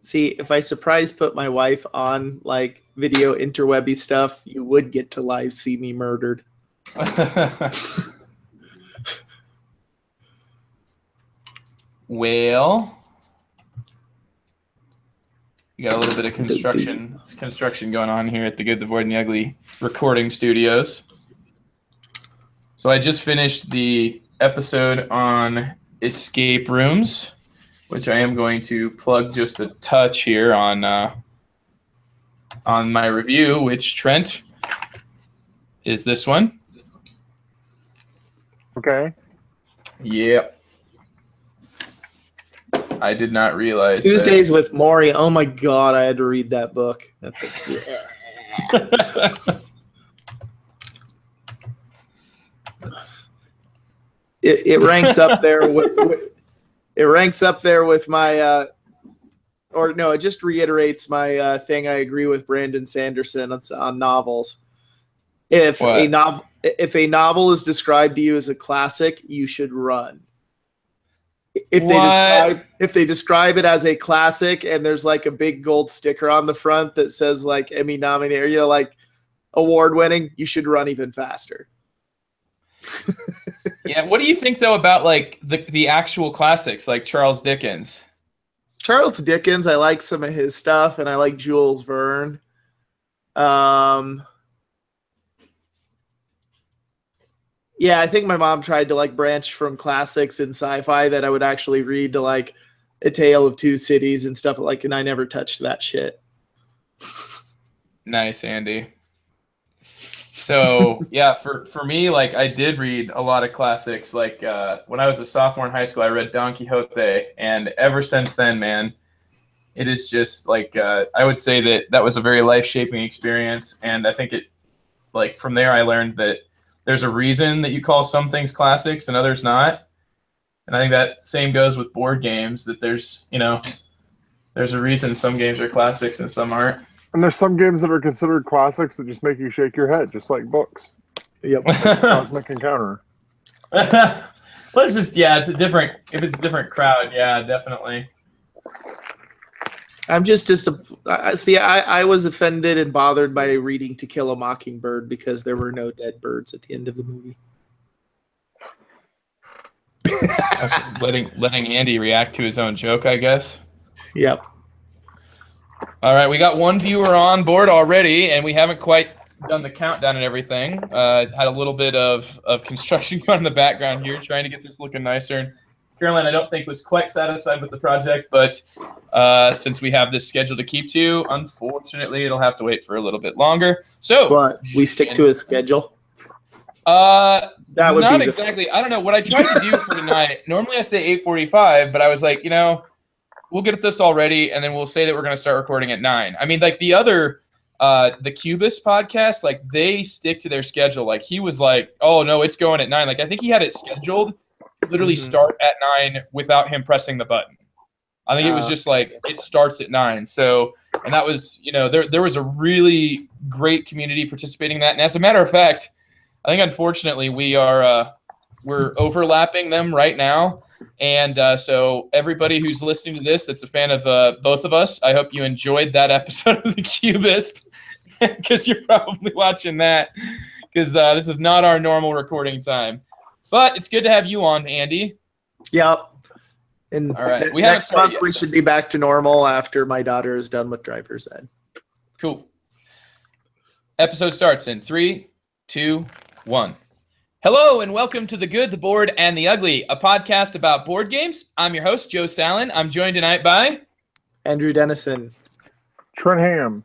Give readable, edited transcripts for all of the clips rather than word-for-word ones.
See, if I surprise put my wife on like video interwebby stuff, you would get to live see me murdered. Well, you got a little bit of construction going on here at the Good, the Bored, and the Ugly recording studios. So I just finished the episode on escape rooms, which I am going to plug just a touch here on my review, which, Trent, is this one. Okay. Yep. I did not realize Tuesdays with Morrie. Oh my god, I had to read that book. It ranks up there with it ranks up there with my or no, it just reiterates my thing. I agree with Brandon Sanderson on novels. If a novel is described to you as a classic, you should run. If they describe it as a classic and there's like a big gold sticker on the front that says like Emmy nominated, or, like award winning, you should run even faster. Yeah, what do you think though about like the actual classics like Charles Dickens? Charles Dickens, I like some of his stuff, and I like Jules Verne. Yeah, I think my mom tried to like branch from classics in sci-fi that I would actually read to like A Tale of Two Cities and stuff like, and I never touched that shit. Nice, Andy. So yeah, for me, like I did read a lot of classics. Like when I was a sophomore in high school, I read Don Quixote, and ever since then, man, it is just like I would say that was a very life-shaping experience, and I think it like from there I learned that there's a reason that you call some things classics and others not. And I think that same goes with board games, that there's a reason some games are classics and some aren't. And there's some games that are considered classics that just make you shake your head, just like books. Yep. Like Cosmic Encounter. Well, it's just, if it's a different crowd, yeah, definitely. I'm just I was offended and bothered by reading To Kill a Mockingbird because there were no dead birds at the end of the movie. letting Andy react to his own joke, I guess. Yep. All right, we got one viewer on board already, and we haven't quite done the countdown and everything. Had a little bit of construction going in the background here, trying to get this looking nicer. Caroline, I don't think, was quite satisfied with the project, but since we have this schedule to keep to, unfortunately, it'll have to wait for a little bit longer. So, but we stick to a schedule. That would not be exactly. I don't know what I tried to do for tonight. Normally, I say 8:45, but I was like, we'll get this all ready, and then we'll say that we're going to start recording at 9. I mean, like the other, the Cubist podcast, like they stick to their schedule. Like he was like, oh no, it's going at 9. Like I think he had it scheduled literally start at 9 without him pressing the button. I think it was just like it starts at 9. So, and that was, there was a really great community participating in that. And as a matter of fact, I think unfortunately we're overlapping them right now. And so everybody who's listening to this that's a fan of both of us, I hope you enjoyed that episode of The Cubist because you're probably watching that because this is not our normal recording time. But it's good to have you on, Andy. Yep. And all right. Next month we should be back to normal after my daughter is done with driver's ed. Cool. Episode starts in 3, 2, 1. Hello and welcome to The Good, the Bored, and the Ugly, a podcast about board games. I'm your host, Joe Sallin. I'm joined tonight by Andrew Dennison. Trent Ham.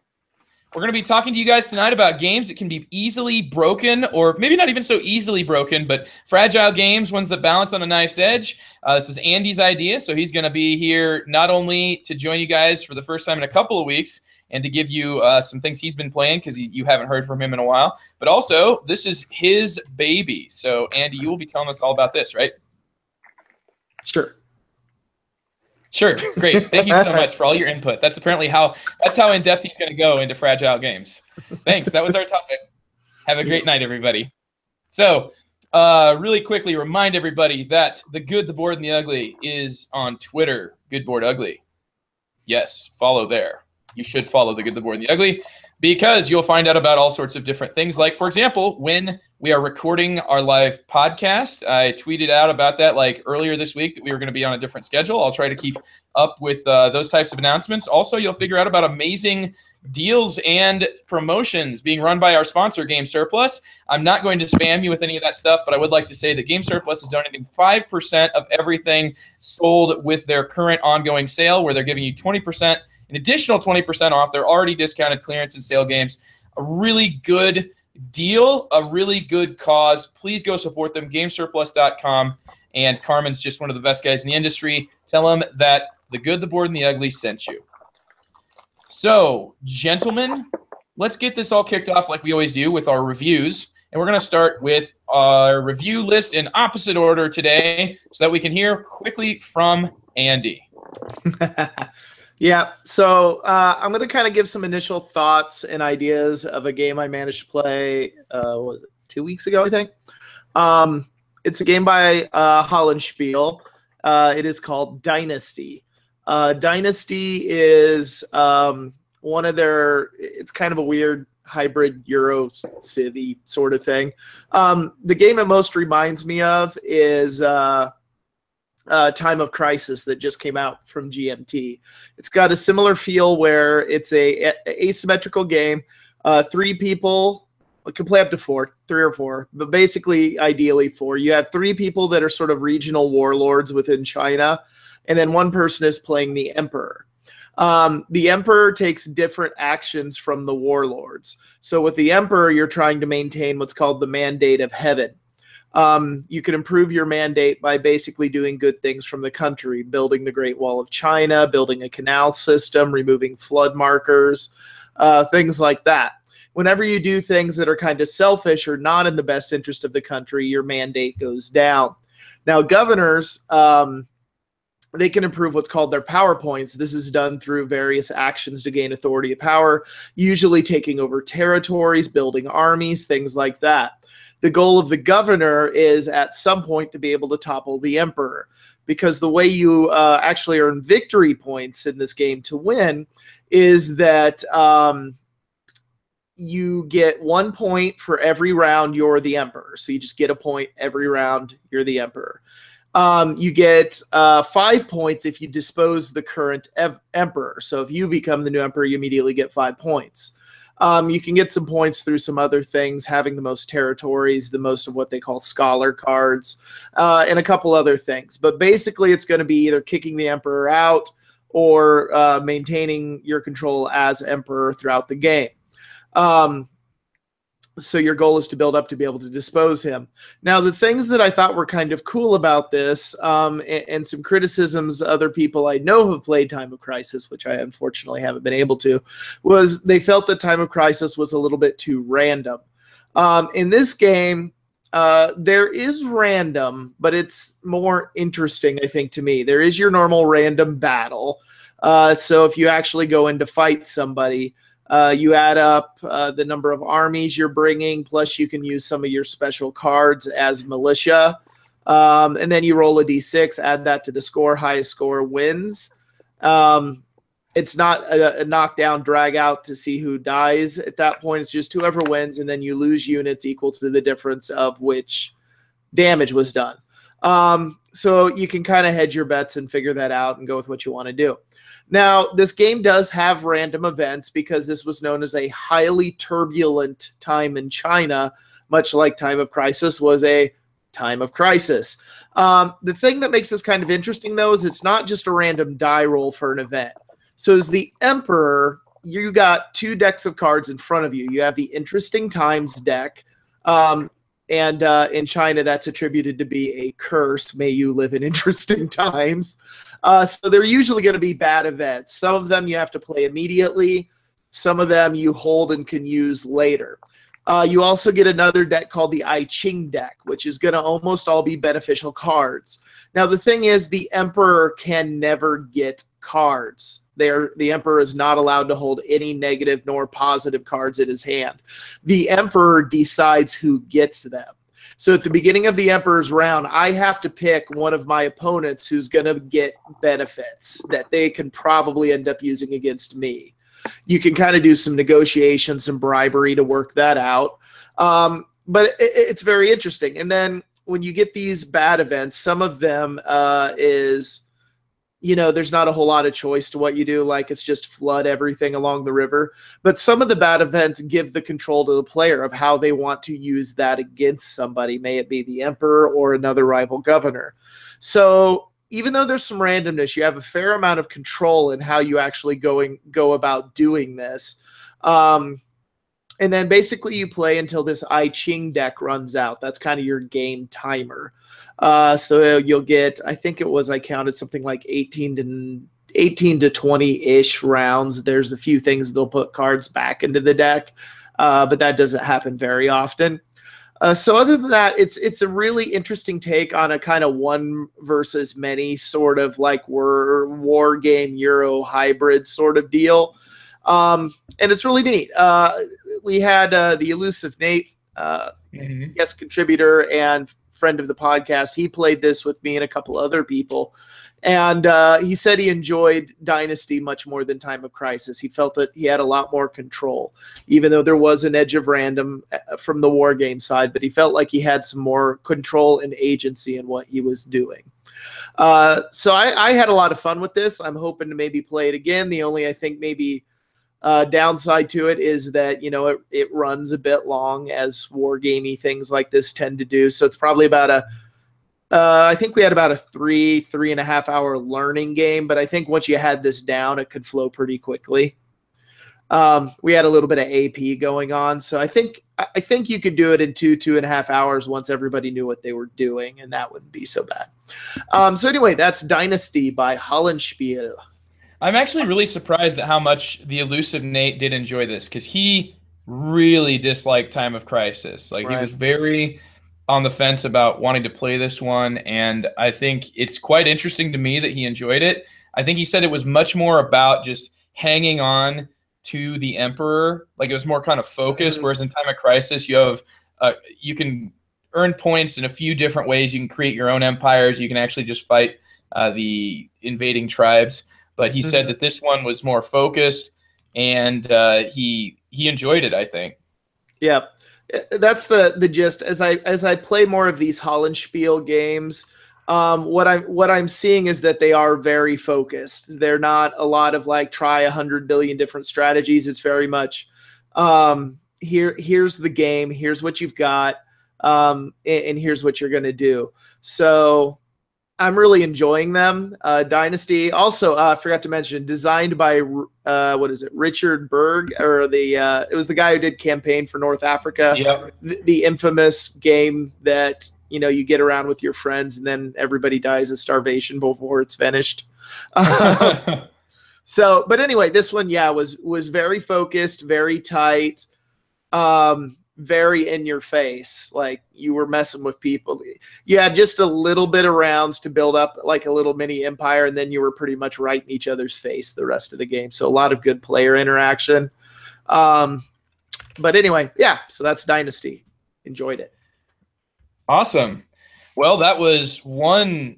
We're going to be talking to you guys tonight about games that can be easily broken, or maybe not even so easily broken, but fragile games, ones that balance on a knife's edge. This is Andy's idea, so he's going to be here not only to join you guys for the first time in a couple of weeks and to give you some things he's been playing because you haven't heard from him in a while, but also this is his baby. So, Andy, you will be telling us all about this, right? Sure. Sure. Great. Thank you so much for all your input. That's apparently how in depth he's going to go into fragile games. Thanks. That was our topic. Have a great night, everybody. So, really quickly remind everybody that The Good, the Bored, and the Ugly is on Twitter. Good Bored Ugly. Yes, follow there. You should follow The Good, the Bored, and the Ugly, because you'll find out about all sorts of different things. Like, for example, when we are recording our live podcast, I tweeted out about that like earlier this week that we were going to be on a different schedule. I'll try to keep up with those types of announcements. Also, you'll figure out about amazing deals and promotions being run by our sponsor, Game Surplus. I'm not going to spam you with any of that stuff, but I would like to say that Game Surplus is donating 5% of everything sold with their current ongoing sale, where they're giving you 20%, an additional 20% off their already discounted clearance and sale games. A really good deal, a really good cause. Please go support them, gamesurplus.com. And Carmen's just one of the best guys in the industry. Tell him that The Good, the Bored, and the Ugly sent you. So, gentlemen, let's get this all kicked off like we always do with our reviews. And we're going to start with our review list in opposite order today so that we can hear quickly from Andy. Yeah, so I'm going to kind of give some initial thoughts and ideas of a game I managed to play, what was it, 2 weeks ago, I think? It's a game by Hollandspiel. It is called Dynasty. Dynasty is one of their, it's kind of a weird hybrid Euro civvy sort of thing. The game it most reminds me of is Time of Crisis that just came out from GMT. It's got a similar feel where it's a asymmetrical game. 3 people can play up to 4, 3 or 4, but basically ideally 4. You have 3 people that are sort of regional warlords within China, and then 1 person is playing the Emperor. The Emperor takes different actions from the warlords. So with the Emperor, you're trying to maintain what's called the Mandate of Heaven. You can improve your mandate by basically doing good things from the country, building the Great Wall of China, building a canal system, removing flood markers, things like that. Whenever you do things that are kind of selfish or not in the best interest of the country, your mandate goes down. Now, governors, they can improve what's called their power points. This is done through various actions to gain authority of power, usually taking over territories, building armies, things like that. The goal of the governor is at some point to be able to topple the emperor, because the way you actually earn victory points in this game to win is that you get 1 point for every round you're the emperor. So you just get a point every round you're the emperor. You get 5 points if you dispose the current emperor. So if you become the new emperor, you immediately get 5 points. You can get some points through some other things, having the most territories, the most of what they call scholar cards, and a couple other things. But basically, it's going to be either kicking the emperor out or maintaining your control as emperor throughout the game. So your goal is to build up to be able to dispose him. Now, the things that I thought were kind of cool about this, and some criticisms other people I know have played Time of Crisis, which I unfortunately haven't been able to, was they felt that Time of Crisis was a little bit too random. In this game, there is random, but it's more interesting, I think, to me. There is your normal random battle. So if you actually go in to fight somebody, you add up the number of armies you're bringing, plus you can use some of your special cards as militia. And then you roll a d6, add that to the score. Highest score wins. It's not a knockdown, drag out to see who dies at that point. It's just whoever wins, and then you lose units equal to the difference of which damage was done. So you can kind of hedge your bets and figure that out and go with what you want to do. Now, this game does have random events because this was known as a highly turbulent time in China, much like Time of Crisis was a time of crisis. The thing that makes this kind of interesting, though, is it's not just a random die roll for an event. So as the Emperor, you got 2 decks of cards in front of you. You have the Interesting Times deck, and in China, that's attributed to be a curse. May you live in interesting times. So they're usually going to be bad events. Some of them you have to play immediately. Some of them you hold and can use later. You also get another deck called the I Ching deck, which is going to almost all be beneficial cards. Now, the thing is, the Emperor can never get cards. The Emperor is not allowed to hold any negative nor positive cards in his hand. The Emperor decides who gets them. So at the beginning of the Emperor's round, I have to pick one of my opponents who's going to get benefits that they can probably end up using against me. You can kind of do some negotiation, some bribery to work that out. But it's very interesting. And then when you get these bad events, some of them is, there's not a whole lot of choice to what you do. Like it's just flood everything along the river. But some of the bad events give the control to the player of how they want to use that against somebody, may it be the Emperor or another rival governor. So even though there's some randomness, you have a fair amount of control in how you actually go about doing this. And then basically you play until this I Ching deck runs out. That's kind of your game timer. So you'll get, I think I counted something like 18 to 20-ish rounds. There's a few things they'll put cards back into the deck, but that doesn't happen very often. So other than that, it's a really interesting take on a kind of one versus many sort of like war game Euro hybrid sort of deal. And it's really neat. We had the elusive Nate, guest contributor and friend of the podcast. He played this with me and a couple other people. And he said he enjoyed Dynasty much more than Time of Crisis. He felt that he had a lot more control, even though there was an edge of random from the war game side, but he felt like he had some more control and agency in what he was doing. So I had a lot of fun with this. I'm hoping to maybe play it again. The only, I think, maybe downside to it is that, it runs a bit long, as war gamey things like this tend to do. So it's probably about I think we had about a 3.5 hour learning game, but I think once you had this down, it could flow pretty quickly. We had a little bit of AP going on. So I think you could do it in 2.5 hours once everybody knew what they were doing, and that wouldn't be so bad. So anyway, that's Dynasty by Hollenspiel. I'm actually really surprised at how much the elusive Nate did enjoy this, because he really disliked Time of Crisis. Like, right. He was very on the fence about wanting to play this one, and I think it's quite interesting to me that he enjoyed it. I think he said it was much more about just hanging on to the Emperor. Like, it was more kind of focused, whereas in Time of Crisis, you have you can earn points in a few different ways. You can create your own empires. You can actually just fight the invading tribes. But he said that this one was more focused, and he enjoyed it, I think. Yeah, that's the gist. As I play more of these Hollenspiel games, what I'm seeing is that they are very focused. They're not a lot of like try 100 billion different strategies. It's very much here's the game, here's what you've got, and here's what you're going to do. So I'm really enjoying them. Dynasty also, I forgot to mention, designed by Richard Berg, or it was the guy who did Campaign for North Africa. Yep. The infamous game that you get around with your friends and then everybody dies of starvation before it's finished. So, but anyway, this one, was very focused, very tight. Very in your face, like you were messing with people. You had just a little bit of rounds to build up like a little mini empire, and then you were pretty much right in each other's face the rest of the game. So a lot of good player interaction. But anyway, so that's Dynasty. Enjoyed it. Awesome. Well, that was one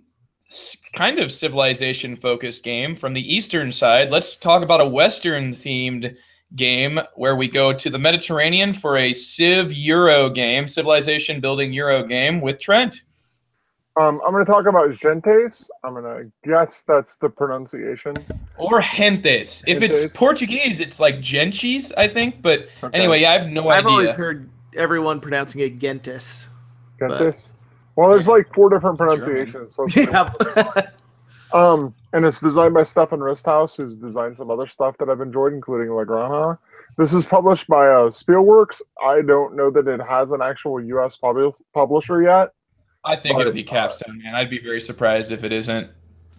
kind of civilization-focused game from the Eastern side. Let's talk about a Western-themed game where we go to the Mediterranean for a Civ Euro game, civilization building Euro game with Trent. I'm going to talk about Gentes. I'm going to guess that's the pronunciation. Or Gentes. If it's Portuguese, it's like Gentes, I think. But anyway, I have no idea. I've always heard everyone pronouncing it Gentes. Gentes? Well, there's like 4 different pronunciations. So and it's designed by Stefan Risthaus, who's designed some other stuff that I've enjoyed, including La Granja. This is published by Spielworks. I don't know that it has an actual U.S. publisher yet. I think it'll be Capstone, man. I'd be very surprised if it isn't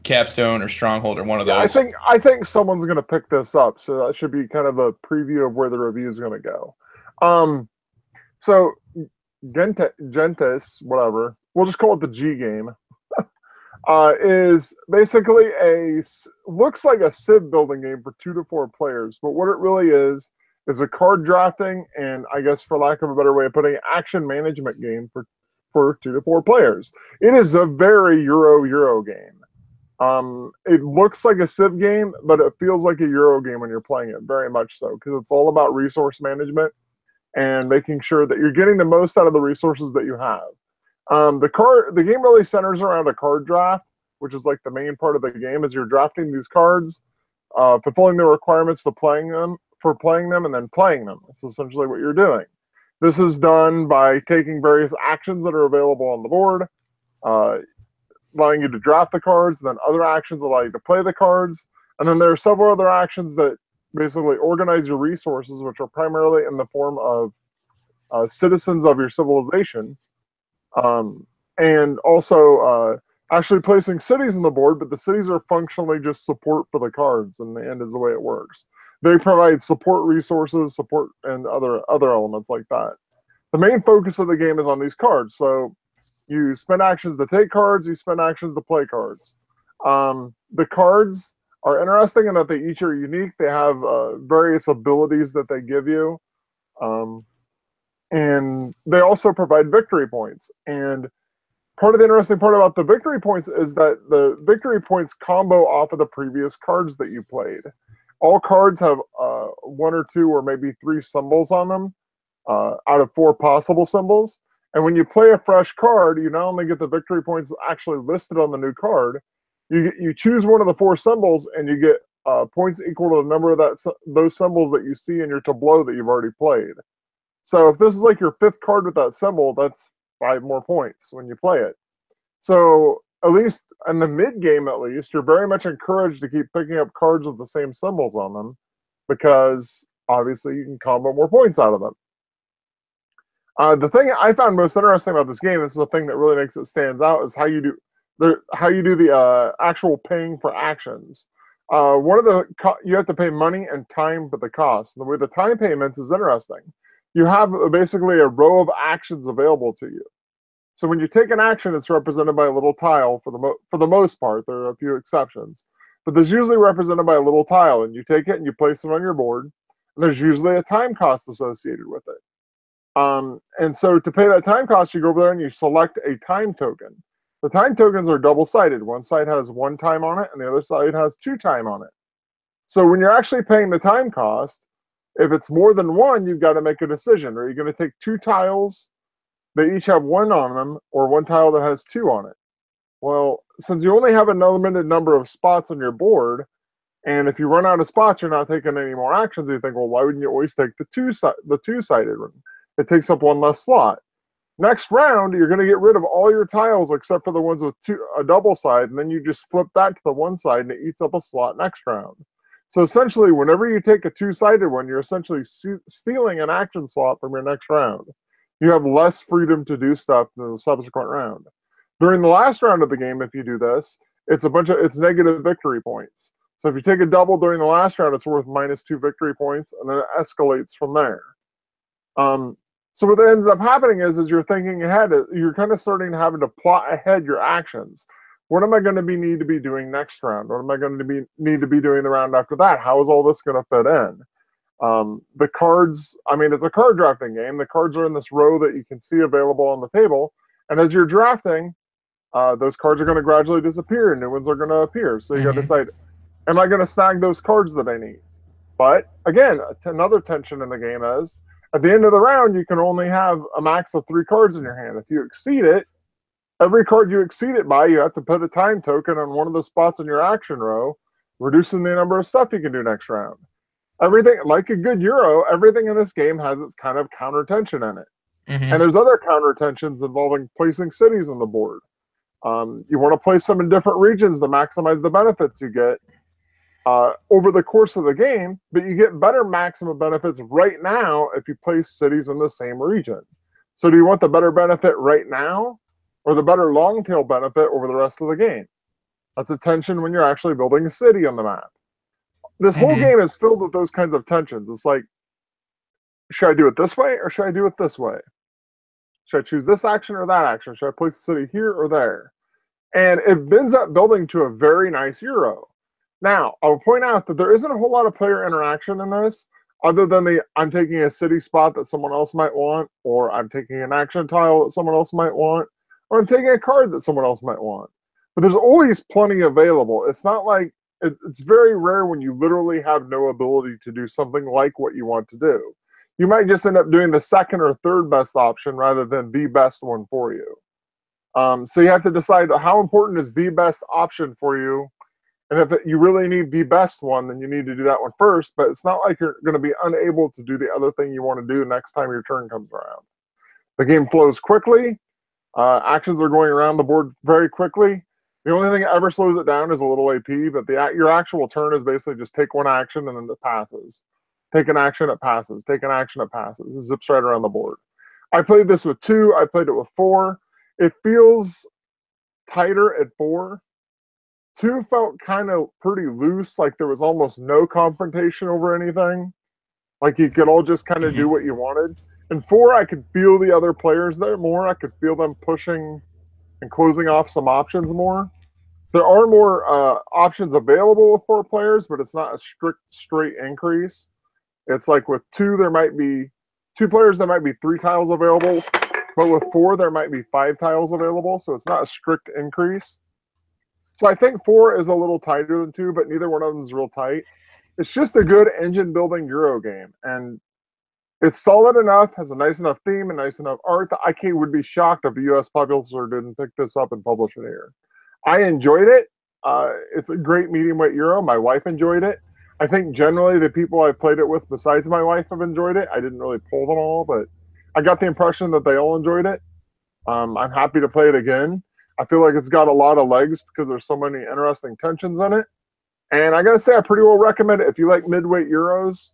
Capstone or Stronghold or one of those. I think someone's going to pick this up, so that should be kind of a preview of where the review is going to go. So Gentes, whatever, we'll just call it the G game. Is basically looks like a Civ building game for 2 to 4 players, but what it really is a card drafting and, I guess for lack of a better way of putting it, action management game for for 2 to 4 players. It is a very Euro game. It looks like a Civ game, but it feels like a Euro game when you're playing it, very much so, because it's all about resource management and making sure that you're getting the most out of the resources that you have. The game really centers around a card draft, which is like the main part of the game, as you're drafting these cards, fulfilling the requirements for playing them, and then playing them. That's essentially what you're doing. This is done by taking various actions that are available on the board, allowing you to draft the cards, and then other actions allow you to play the cards. And then there are several other actions that basically organize your resources, which are primarily in the form of citizens of your civilization. And also actually placing cities on the board, but the cities are functionally just support for the cards, in the end is the way it works. They provide support resources, support, and other elements like that. The main focus of the game is on these cards. So you spend actions to take cards, you spend actions to play cards. The cards are interesting in that they each are unique. They have various abilities that they give you. And they also provide victory points. And part of the interesting part about the victory points is that the victory points combo off of the previous cards that you played. All cards have 1 or 2 or maybe 3 symbols on them out of 4 possible symbols. And when you play a fresh card, you not only get the victory points actually listed on the new card, you choose one of the 4 symbols and you get points equal to the number of those symbols that you see in your tableau that you've already played. So if this is like your 5th card with that symbol, that's 5 more points when you play it. So at least in the mid game, at least, you're very much encouraged to keep picking up cards with the same symbols on them, because obviously you can combo more points out of them. The thing I found most interesting about this game, this is the thing that really makes it stand out, is how you do the actual paying for actions. You have to pay money and time for the cost. And the way the time payments is interesting. You have basically a row of actions available to you. So when you take an action, it's represented by a little tile for the most part. There are a few exceptions, but there's usually represented by a little tile, and you take it and you place it on your board, and there's usually a time cost associated with it. And so to pay that time cost, you go over there and you select a time token. The time tokens are double-sided. One side has 1 time on it, and the other side has 2 time on it. So when you're actually paying the time cost, if it's more than 1, you've got to make a decision. Are you going to take 2 tiles that each have 1 on them, or 1 tile that has 2 on it? Well, since you only have a limited number of spots on your board, and if you run out of spots, you're not taking any more actions, you think, well, why wouldn't you always take the two-sided one? It takes up 1 less slot. Next round, you're going to get rid of all your tiles except for the ones with a double side, and then you just flip that to the one side, and it eats up a slot next round. So essentially, whenever you take a 2-sided one, you're essentially stealing an action slot from your next round. You have less freedom to do stuff in the subsequent round. During the last round of the game, if you do this, it's negative victory points. So if you take a double during the last round, it's worth -2 victory points, and then it escalates from there. So what ends up happening is you're thinking ahead. You're kind of starting to having to plot ahead your actions. What am I going to need to be doing next round? What am I going to need to be doing the round after that? How is all this going to fit in? The cards, I mean, it's a card drafting game. The cards are in this row that you can see available on the table. And as you're drafting, those cards are going to gradually disappear and new ones are going to appear. So you got to decide, am I going to snag those cards that I need? But again, another tension in the game is, at the end of the round, you can only have a max of 3 cards in your hand. If you exceed it, every card you exceed it by, you have to put a time token on one of the spots in your action row, reducing the number of stuff you can do next round. Everything, like a good Euro, everything in this game has its kind of counter tension in it. And there's other counter tensions involving placing cities on the board. You want to place them in different regions to maximize the benefits you get over the course of the game, but you get better maximum benefits right now if you place cities in the same region. So do you want the better benefit right now, or the better long tail benefit over the rest of the game? That's a tension when you're actually building a city on the map. This whole game is filled with those kinds of tensions. It's like, should I do it this way or should I do it this way? Should I choose this action or that action? Should I place the city here or there? And it ends up building to a very nice Euro. Now, I will point out that there isn't a whole lot of player interaction in this. other than I'm taking a city spot that someone else might want, or I'm taking an action tile that someone else might want, or I'm taking a card that someone else might want. But there's always plenty available. It's not like it's very rare when you literally have no ability to do something like what you want to do. You might just end up doing the second or third best option rather than the best one for you. So you have to decide how important is the best option for you. And if you really need the best one, then you need to do that one first. But it's not like you're going to be unable to do the other thing you want to do next time your turn comes around. The game flows quickly. Actions are going around the board very quickly. The only thing that ever slows it down is a little AP, but your actual turn is basically just take one action and then it passes. Take an action, it passes. Take an action, it passes. It zips right around the board. I played this with 2. I played it with 4. It feels tighter at 4. 2 felt kind of pretty loose, like there was almost no confrontation over anything. Like you could all just kind of do what you wanted. And 4, I could feel the other players there more. I could feel them pushing and closing off some options more. There are more options available with 4 players, but it's not a straight increase. It's like with 2, there might be 2 players, there might be 3 tiles available. But with 4, there might be 5 tiles available, so it's not a strict increase. So I think 4 is a little tighter than 2, but neither one of them is real tight. It's just a good engine-building Euro game, and it's solid enough, has a nice enough theme and nice enough art that I would be shocked if the U.S. publisher didn't pick this up and publish it here. I enjoyed it. It's a great medium-weight Euro. My wife enjoyed it. I think generally the people I've played it with besides my wife have enjoyed it. I didn't really pull them all, but I got the impression that they all enjoyed it. I'm happy to play it again. I feel like it's got a lot of legs because there's so many interesting tensions in it. And I got to say, I pretty well recommend it if you like midweight Euros.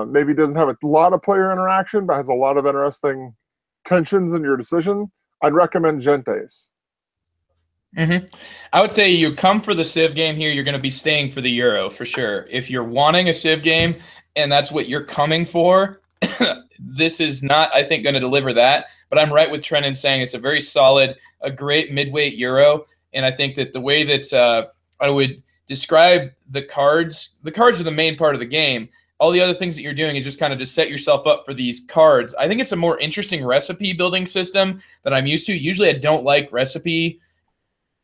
Maybe doesn't have a lot of player interaction, but has a lot of interesting tensions in your decision. I'd recommend Gentes. I would say you come for the Civ game here, you're going to be staying for the Euro for sure. If you're wanting a Civ game and that's what you're coming for, this is not, I think, going to deliver that. But I'm right with Trent in saying it's a very solid, a great midweight Euro. And I think that the way that I would describe the cards are the main part of the game. All the other things that you're doing is just kind of just set yourself up for these cards. I think it's a more interesting recipe building system that I'm used to. Usually I don't like recipe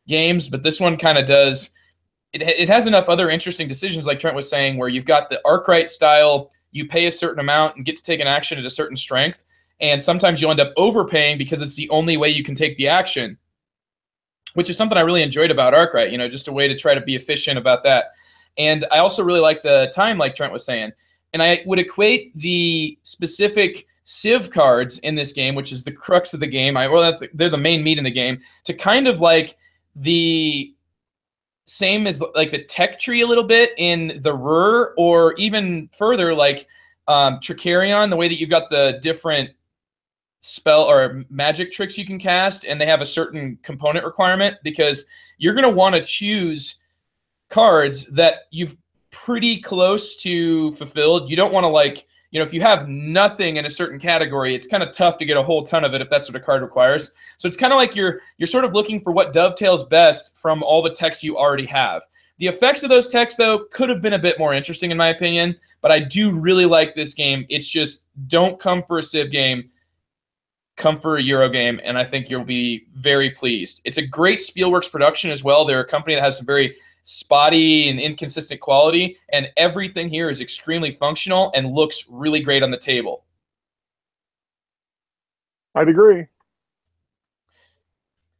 games, but this one kind of does. It has enough other interesting decisions, like Trent was saying, where you've got the Arkwright style, you pay a certain amount and get to take an action at a certain strength, and sometimes you'll end up overpaying because it's the only way you can take the action, which is something I really enjoyed about Arkwright, just a way to try to be efficient about that. And I also really like the time, like Trent was saying. And I would equate the specific Civ cards in this game, which is the crux of the game, they're the main meat in the game, to kind of like the same as like the tech tree a little bit in the Ruhr, or even further like Tricarion, the way that you've got the different spell or magic tricks you can cast, and they have a certain component requirement, because you're going to want to choose cards that you've pretty close to fulfilled. You don't want to, like, if you have nothing in a certain category, it's kind of tough to get a whole ton of it if that's what a card requires. So it's kind of like you're sort of looking for what dovetails best from all the techs you already have. The effects of those techs, though, could have been a bit more interesting in my opinion, but I do really like this game. It's just, don't come for a Civ game, come for a Euro game, and I think you'll be very pleased. It's a great Spielworks production as well. They're a company that has some very spotty and inconsistent quality, and everything here is extremely functional and looks really great on the table. I'd agree.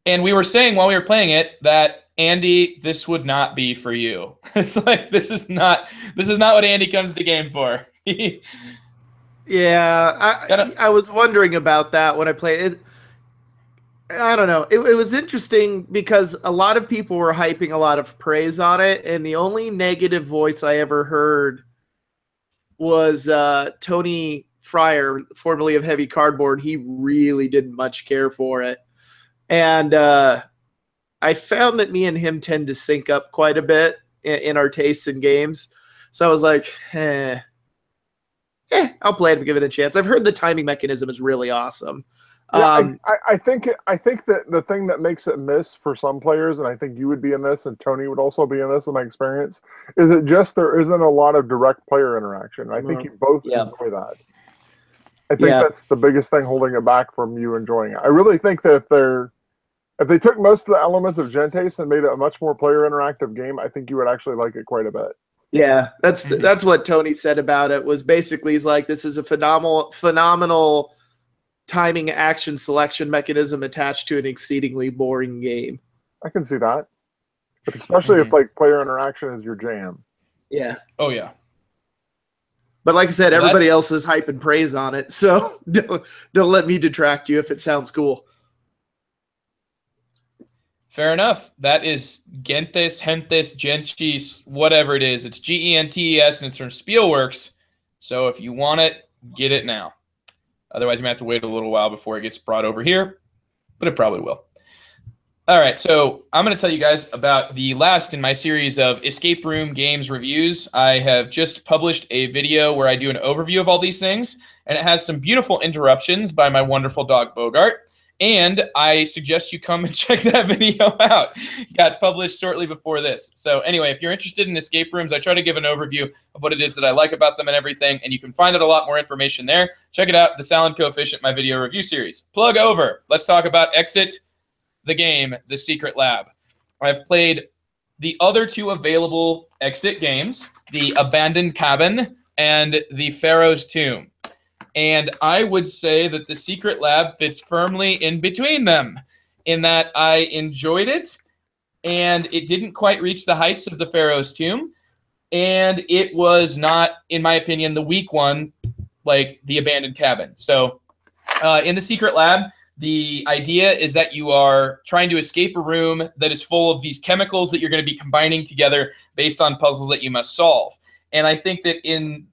And we were saying while we were playing it that, Andy, this would not be for you. It's like, this is not what Andy comes to the game for. Yeah, I was wondering about that when I played it. I don't know. It was interesting because a lot of people were hyping a lot of praise on it, and the only negative voice I ever heard was Tony Fryer, formerly of Heavy Cardboard. He really didn't much care for it. And I found that me and him tend to sync up quite a bit in our tastes in games. So I was like, I'll play it and give it a chance. I've heard the timing mechanism is really awesome. I think that the thing that makes it miss for some players, and I think you would be in this, and Tony would also be in this, in my experience, is it just there isn't a lot of direct player interaction. I think you both enjoy that. I think that's the biggest thing holding it back from you enjoying it. I really think that if they took most of the elements of Gentes and made it a much more player interactive game, I think you would actually like it quite a bit. Yeah, that's what Tony said about it. Was basically he's like, this is a phenomenal timing action selection mechanism attached to an exceedingly boring game. I can see that, but especially if like player interaction is your jam. Yeah. Oh yeah. But like I said, everybody else is hype and praise on it, so don't let me detract you if it sounds cool. Fair enough. That is Gentes, Gentes, whatever it is. It's Gentes, and it's from Spielworks. So if you want it, get it now. Otherwise, you might have to wait a little while before it gets brought over here, but it probably will. All right, so I'm going to tell you guys about the last in my series of escape room games reviews. I have just published a video where I do an overview of all these things, and it has some beautiful interruptions by my wonderful dog Bogart. And I suggest you come and check that video out. It got published shortly before this. So anyway, if you're interested in escape rooms, I try to give an overview of what it is that I like about them and everything, and you can find out a lot more information there. Check it out, the Sound Coefficient, my video review series. Plug over. Let's talk about Exit, the game, The Secret Lab. I've played the other two available Exit games, The Abandoned Cabin and The Pharaoh's Tomb. And I would say that The Secret Lab fits firmly in between them, in that I enjoyed it, and it didn't quite reach the heights of The Pharaoh's Tomb, and it was not, in my opinion, the weak one like The Abandoned Cabin. So in The Secret Lab, the idea is that you are trying to escape a room that is full of these chemicals that you're going to be combining together based on puzzles that you must solve. And I think that in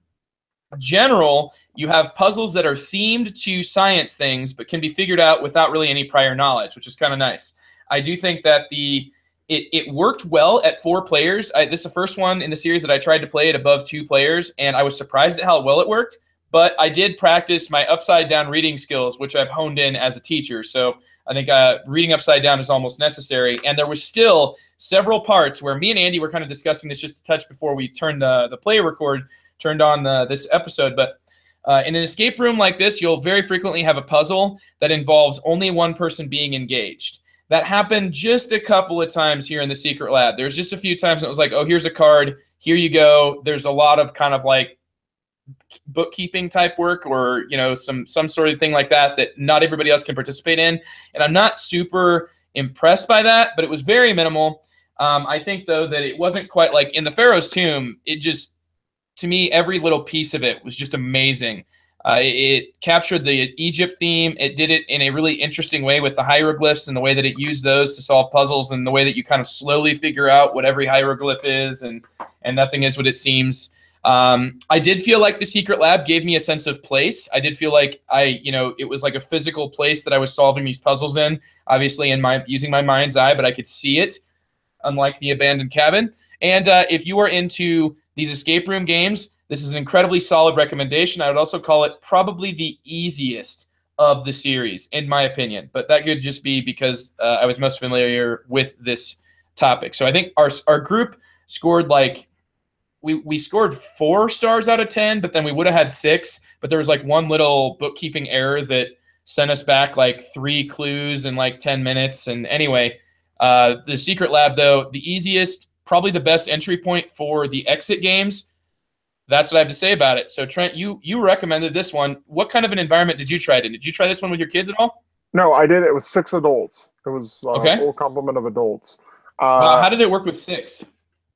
general, you have puzzles that are themed to science things, but can be figured out without really any prior knowledge, which is kind of nice. I do think that it worked well at 4 players. This is the first one in the series that I tried to play it above 2 players, and I was surprised at how well it worked. But I did practice my upside down reading skills, which I've honed in as a teacher. So I think reading upside down is almost necessary. And there was still several parts where me and Andy were kind of discussing this just a touch before we turned the play record, turned on this episode. But in an escape room like this, you'll very frequently have a puzzle that involves only one person being engaged. That happened just a couple of times here in the Secret Lab. There's just a few times it was like, oh, here's a card, here you go. There's a lot of kind of like bookkeeping type work, or some sort of thing like that not everybody else can participate in. And I'm not super impressed by that, but it was very minimal. I think though that it wasn't quite like in the Pharaoh's Tomb. It just, to me, every little piece of it was just amazing. It captured the Egypt theme. It did it in a really interesting way with the hieroglyphs and the way that it used those to solve puzzles, and the way that you kind of slowly figure out what every hieroglyph is, and nothing is what it seems. I did feel like the Secret Lab gave me a sense of place. I did feel like it was like a physical place that I was solving these puzzles in, obviously using my mind's eye, but I could see it, unlike the Abandoned Cabin. And if you are into these escape room games, this is an incredibly solid recommendation. I would also call it probably the easiest of the series, in my opinion. But that could just be because I was most familiar with this topic. So I think our group scored like, we scored 4 stars out of 10, but then we would have had 6. But there was like one little bookkeeping error that sent us back like 3 clues in like 10 minutes. And anyway, the Secret Lab, though, the easiest, probably the best entry point for the Exit games. That's what I have to say about it. So, Trent, you recommended this one. What kind of an environment did you try it in? Did you try this one with your kids at all? No, I did. It was 6 adults. It was okay. A full complement of adults. How did it work with 6?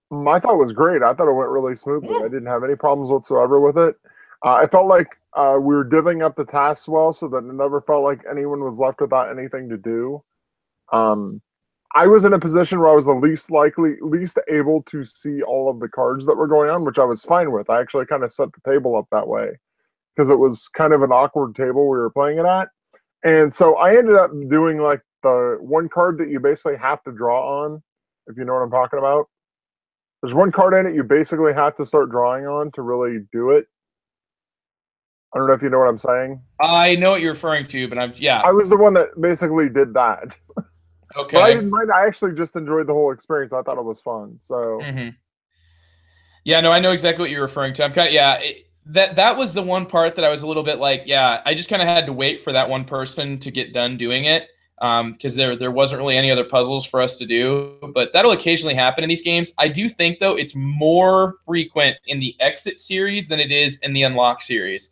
I thought it was great. I thought it went really smoothly. I didn't have any problems whatsoever with it. I felt like we were divvying up the tasks well, so that it never felt like anyone was left without anything to do. I was in a position where I was the least able to see all of the cards that were going on, which I was fine with. I actually kind of set the table up that way because it was kind of an awkward table we were playing it at. And so I ended up doing like the one card that you basically have to draw on, if you know what I'm talking about. There's one card in it you basically have to start drawing on to really do it. I don't know if you know what I'm saying. I know what you're referring to, but I was the one that basically did that. Okay. But I didn't mind. I actually just enjoyed the whole experience. I thought it was fun. So. Yeah, no, I know exactly what you're referring to. I'm kind of that was the one part that I was a little bit like, I just kind of had to wait for that one person to get done doing it, because there wasn't really any other puzzles for us to do. But that'll occasionally happen in these games. I do think though it's more frequent in the Exit series than it is in the Unlock series.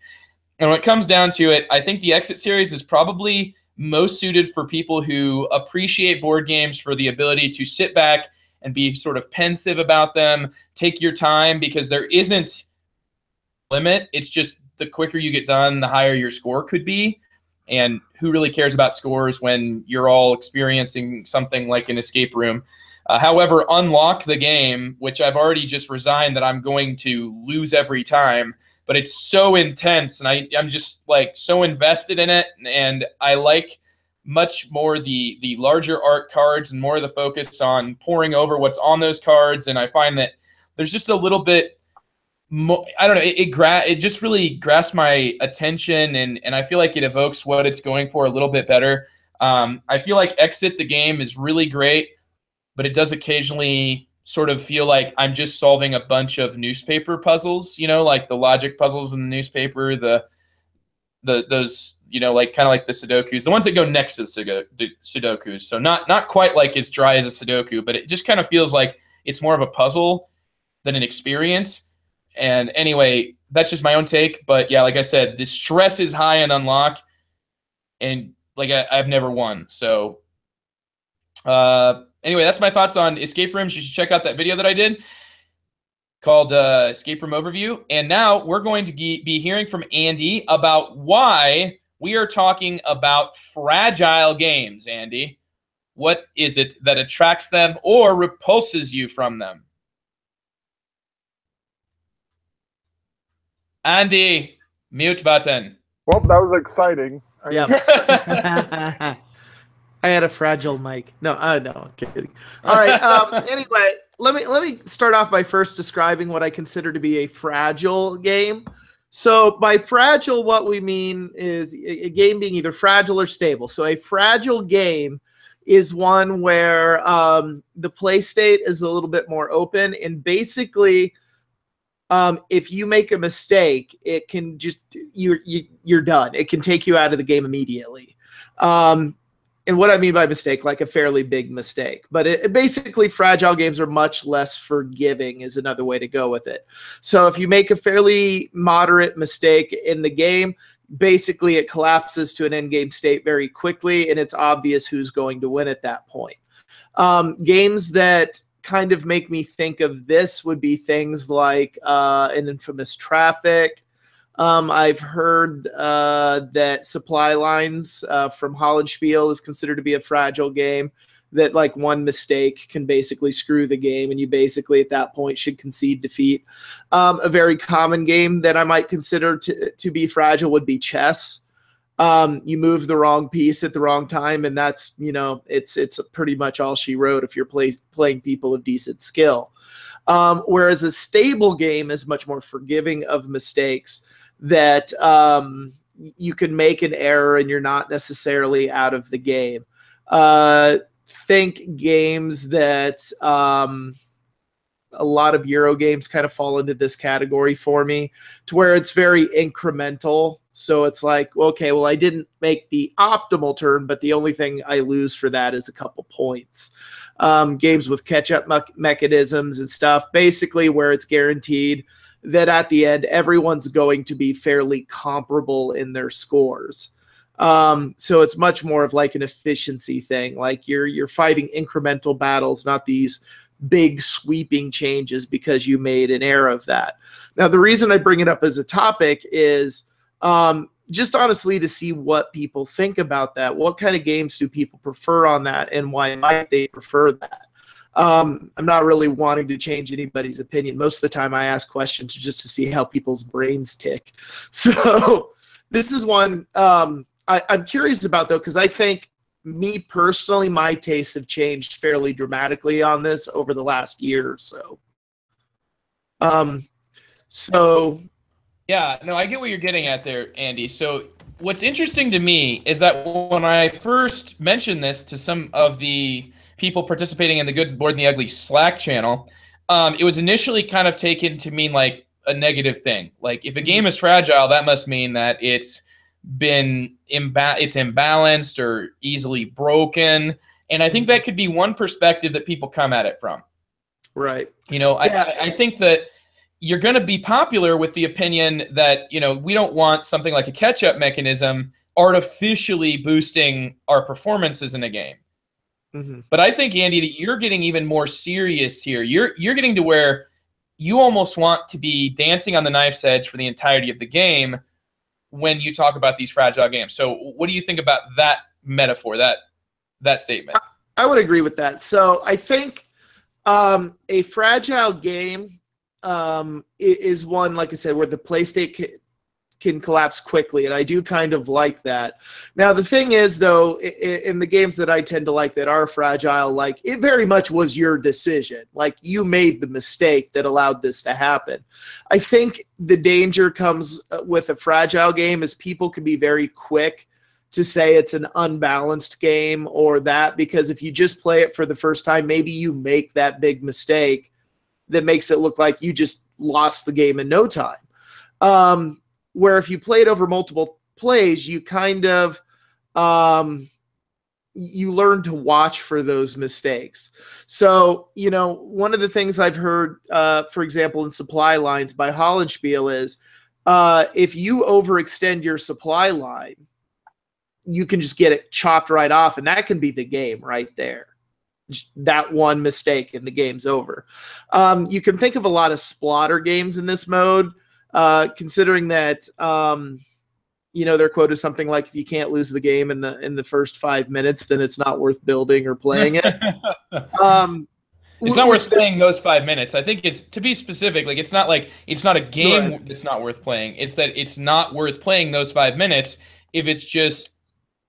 And when it comes down to it, I think the Exit series is probably most suited for people who appreciate board games for the ability to sit back and be sort of pensive about them, take your time, because there isn't a limit. It's just the quicker you get done, the higher your score could be. And who really cares about scores when you're all experiencing something like an escape room? However, Unlock the game, which I've already just resigned that I'm going to lose every time, but it's so intense, and I'm just like so invested in it, and I like much more the larger art cards and more of the focus on poring over what's on those cards. And I find that there's just a little bit more, I don't know, it just really grasps my attention, and I feel like it evokes what it's going for a little bit better. I feel like Exit the game is really great, but it does occasionally sort of feel like I'm just solving a bunch of newspaper puzzles, like the logic puzzles in the newspaper, those, like kind of like the Sudokus, the ones that go next to the Sudokus. So not quite like as dry as a Sudoku, but it just kind of feels like it's more of a puzzle than an experience. And anyway, that's just my own take. But yeah, like I said, the stress is high in Unlock, and like I've never won. So anyway, that's my thoughts on escape rooms. You should check out that video that I did called Escape Room Overview. And now we're going to be hearing from Andy about why we are talking about fragile games. Andy, what is it that attracts them or repulses you from them? Andy, mute button. Well, that was exciting. Yeah. I had a fragile mic. No, I'm kidding. All right. Anyway, let me start off by first describing what I consider to be a fragile game. So by fragile, what we mean is a game being either fragile or stable. So a fragile game is one where the play state is a little bit more open, and basically, if you make a mistake, it can just you're done. It can take you out of the game immediately. And what I mean by mistake, like a fairly big mistake. But basically, fragile games are much less forgiving is another way to go with it. So if you make a fairly moderate mistake in the game, basically it collapses to an end-game state very quickly, and it's obvious who's going to win at that point. Games that kind of make me think of this would be things like an infamous Traffic. I've heard that Supply Lines from Hollandspiel is considered to be a fragile game, that like one mistake can basically screw the game, and you basically at that point should concede defeat. A very common game that I might consider to be fragile would be chess. You move the wrong piece at the wrong time, and that's, it's pretty much all she wrote if you're playing people of decent skill. Whereas a stable game is much more forgiving of mistakes, that you can make an error and you're not necessarily out of the game. Think games that a lot of Euro games kind of fall into this category for me, to where it's very incremental. So it's like, okay, well, I didn't make the optimal turn, but the only thing I lose for that is a couple points. Games with catch-up mechanisms and stuff, basically where it's guaranteed that at the end, everyone's going to be fairly comparable in their scores. So it's much more of like an efficiency thing. Like you're fighting incremental battles, not these big sweeping changes because you made an error of that. Now, the reason I bring it up as a topic is just honestly to see what people think about that. What kind of games do people prefer on that, and why might they prefer that? I'm not really wanting to change anybody's opinion. Most of the time I ask questions just to see how people's brains tick. So this is one I'm curious about, though, because I think me personally, my tastes have changed fairly dramatically on this over the last year or so. So Yeah, no, I get what you're getting at there, Andy. So what's interesting to me is that when I first mentioned this to some of the people participating in the Good Board and the Ugly Slack channel, it was initially kind of taken to mean like a negative thing. Like if a game is fragile, that must mean that it's imbalanced or easily broken. And I think that could be one perspective that people come at it from. Right. You know, I think that you're going to be popular with the opinion that, you know, we don't want something like a catch-up mechanism artificially boosting our performances in a game. But I think, Andy, that you're getting even more serious here. You're getting to where you almost want to be dancing on the knife's edge for the entirety of the game when you talk about these fragile games. So what do you think about that metaphor, that statement? I would agree with that. So I think a fragile game is one, like I said, where the play state can collapse quickly, and I do kind of like that. Now, the thing is, though, in the games that I tend to like that are fragile, like, it very much was your decision. Like, you made the mistake that allowed this to happen. I think the danger comes with a fragile game is people can be very quick to say it's an unbalanced game or that, because if you just play it for the first time, maybe you make that big mistake that makes it look like you just lost the game in no time. Where if you play it over multiple plays, you kind of you learn to watch for those mistakes. So, you know, one of the things I've heard, for example, in supply lines by Hollenspiel is if you overextend your supply line, you can just get it chopped right off, and that can be the game right there. Just that one mistake and the game's over. You can think of a lot of splatter games in this mode, considering that you know, their quote is something like, if you can't lose the game in the first 5 minutes, then it's not worth building or playing it. It's not worth playing those 5 minutes. I think it's, to be specific, like, it's not a game that's not worth playing. It's that it's not worth playing those 5 minutes if it's just,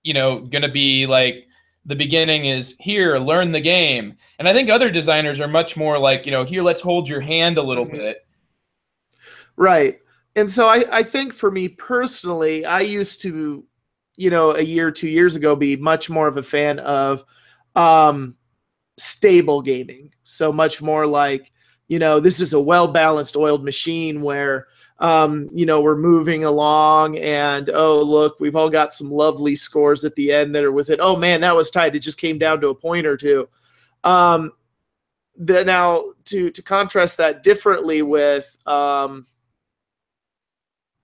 you know, going to be like, the beginning is here, learn the game. And I think other designers are much more like, you know, here, let's hold your hand a little bit. Right. And so I think for me personally, I used to, you know, a year, 2 years ago, be much more of a fan of stable gaming. So much more like, you know, this is a well-balanced, oiled machine where, you know, we're moving along and, oh, look, we've all got some lovely scores at the end that are with it. Oh, man, that was tight. It just came down to a point or two. Now, to contrast that differently with,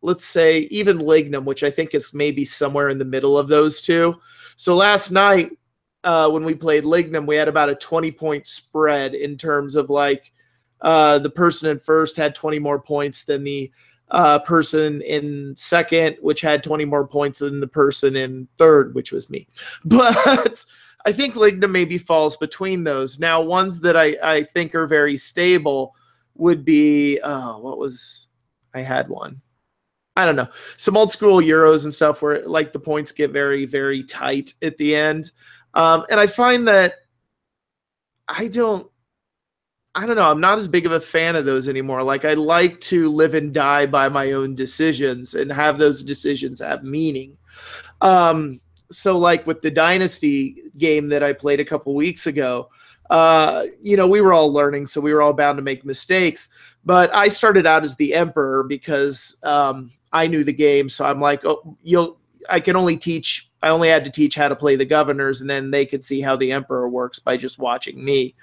let's say, even Lignum, which I think is maybe somewhere in the middle of those two. So last night, when we played Lignum, we had about a 20-point spread in terms of, like, the person in first had 20 more points than the person in second, which had 20 more points than the person in third, which was me. But I think Lignum maybe falls between those. Now, ones that I think are very stable would be, I had one. I don't know, some old school Euros and stuff where, like, the points get very, very tight at the end. And I find that I don't know. I'm not as big of a fan of those anymore. Like, I like to live and die by my own decisions and have those decisions have meaning. So like with the Dynasty game that I played a couple weeks ago, you know, we were all learning, so we were all bound to make mistakes. But I started out as the Emperor because I knew the game. So I'm like, oh, I only had to teach how to play the governors, and then they could see how the Emperor works by just watching me.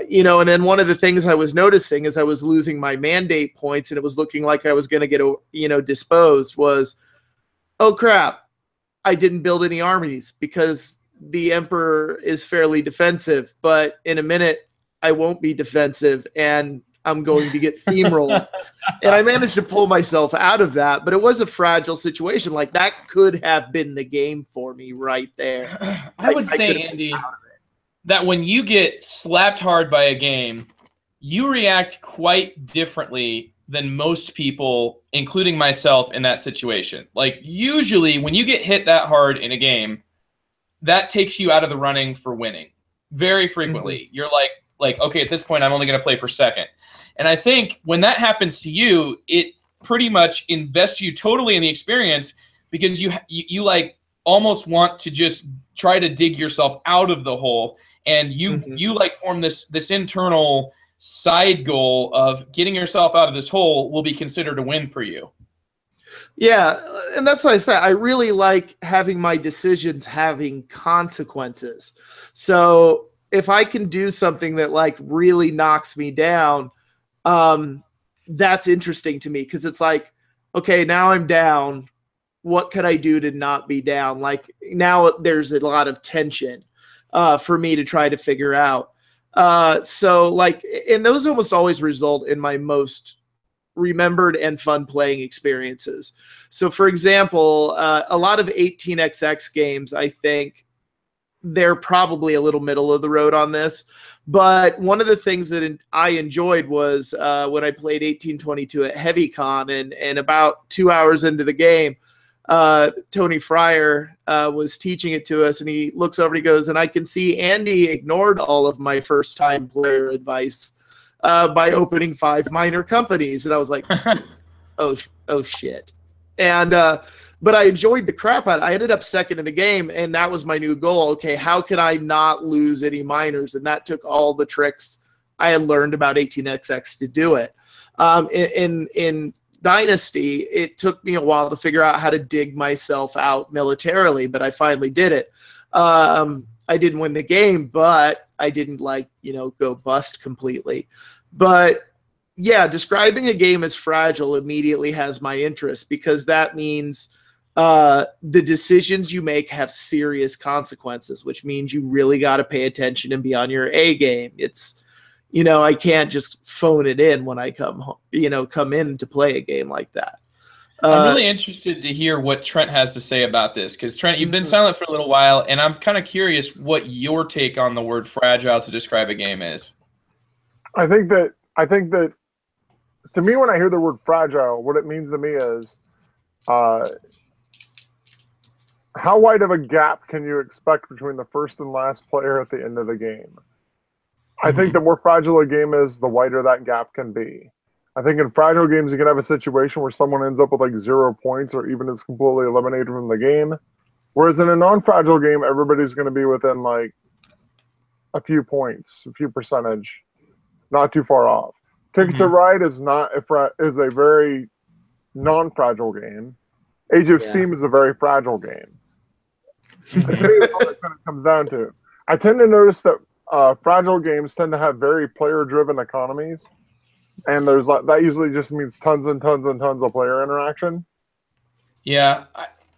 You know, and then one of the things I was noticing as I was losing my mandate points and it was looking like I was going to get, you know, disposed was, oh crap, I didn't build any armies because the Emperor is fairly defensive, but in a minute I won't be defensive and I'm going to get steamrolled. And I managed to pull myself out of that, but it was a fragile situation. Like, that could have been the game for me right there. I would say, Andy, that when you get slapped hard by a game, you react quite differently than most people, including myself, in that situation. Like, usually when you get hit that hard in a game, that takes you out of the running for winning. Very frequently. You're like, okay, at this point, I'm only going to play for second. And I think when that happens to you, it pretty much invest you totally in the experience because you like almost want to just try to dig yourself out of the hole, and you like form this internal side goal of getting yourself out of this hole will be considered a win for you. Yeah, and that's what I said. I really like having my decisions having consequences. So if I can do something that like really knocks me down, that's interesting to me because it's like, okay, now I'm down. What could I do to not be down? Like now there's a lot of tension for me to try to figure out. So like, and those almost always result in my most remembered and fun playing experiences. So for example, a lot of 18xx games, I think they're probably a little middle of the road on this, but one of the things that I enjoyed was when I played 1822 at HeavyCon, and about 2 hours into the game, Tony Fryer was teaching it to us, and he looks over and he goes, and I can see Andy ignored all of my first time player advice by opening 5 minor companies. And I was like, oh shit. And but I enjoyed the crap out of it. I ended up second in the game, and that was my new goal. Okay, how can I not lose any minors? And that took all the tricks I had learned about 18xx to do it. In Dynasty, it took me a while to figure out how to dig myself out militarily, but I finally did it. I didn't win the game, but I didn't go bust completely. But yeah, describing a game as fragile immediately has my interest because that means the decisions you make have serious consequences, which means you really got to pay attention and be on your A game. It's, I can't just phone it in when I come in to play a game like that. I'm really interested to hear what Trent has to say about this because Trent, you've been silent for a little while, and I'm kind of curious what your take on the word fragile to describe a game is. I think that to me, when I hear the word fragile, what it means to me is how wide of a gap can you expect between the first and last player at the end of the game? I think the more fragile a game is, the wider that gap can be. I think in fragile games, you can have a situation where someone ends up with like 0 points or even is completely eliminated from the game. Whereas in a non-fragile game, everybody's going to be within like a few points, a few percentage, not too far off. Ticket to Ride is is a very non-fragile game. Age of Steam is a very fragile game. I think that's what it kind of comes down to. I tend to notice that fragile games tend to have very player-driven economies. And that usually just means tons and tons and tons of player interaction. Yeah,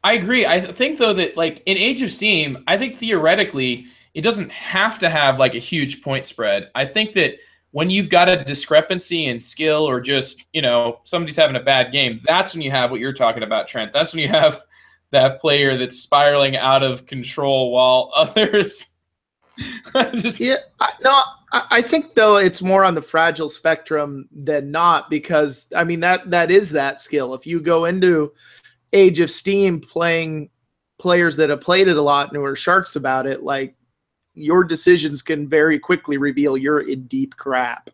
I agree. I think, though, that like in Age of Steam, I think theoretically it doesn't have to have like a huge point spread. I think that when you've got a discrepancy in skill or just, somebody's having a bad game, that's when you have what you're talking about, Trent. That's when you have that player that's spiraling out of control while others just... Yeah, I think though it's more on the fragile spectrum than not because I mean that is that skill. If you go into Age of Steam playing players that have played it a lot and who are sharks about it, like your decisions can very quickly reveal you're in deep crap.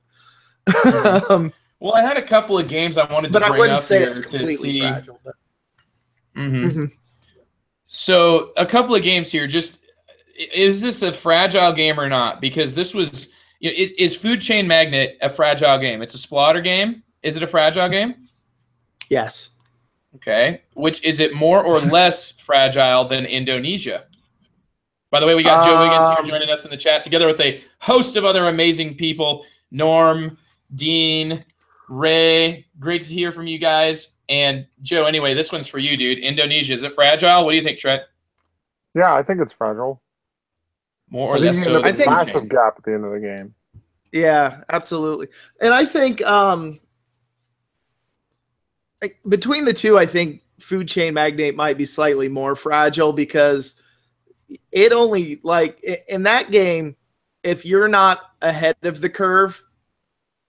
Well, I had a couple of games I wanted to bring up here to see. Fragile, but... So a couple of games here. Just is this a fragile game or not? Because this was is Food Chain Magnate a fragile game? It's a splatter game. Is it a fragile game? Yes. Okay. Which is it more or less fragile than Indonesia? By the way, we got Joe Wiggins here joining us in the chat, together with a host of other amazing people. Norm, Dean, Ray. Great to hear from you guys. And Joe, anyway, this one's for you, dude. Indonesia, is it fragile? What do you think, Trent? Yeah, I think it's fragile. More or less so. I think massive gap at the end of the game. Yeah, absolutely. And I think between the two, I think Food Chain Magnate might be slightly more fragile because it only, like, in that game, if you're not ahead of the curve,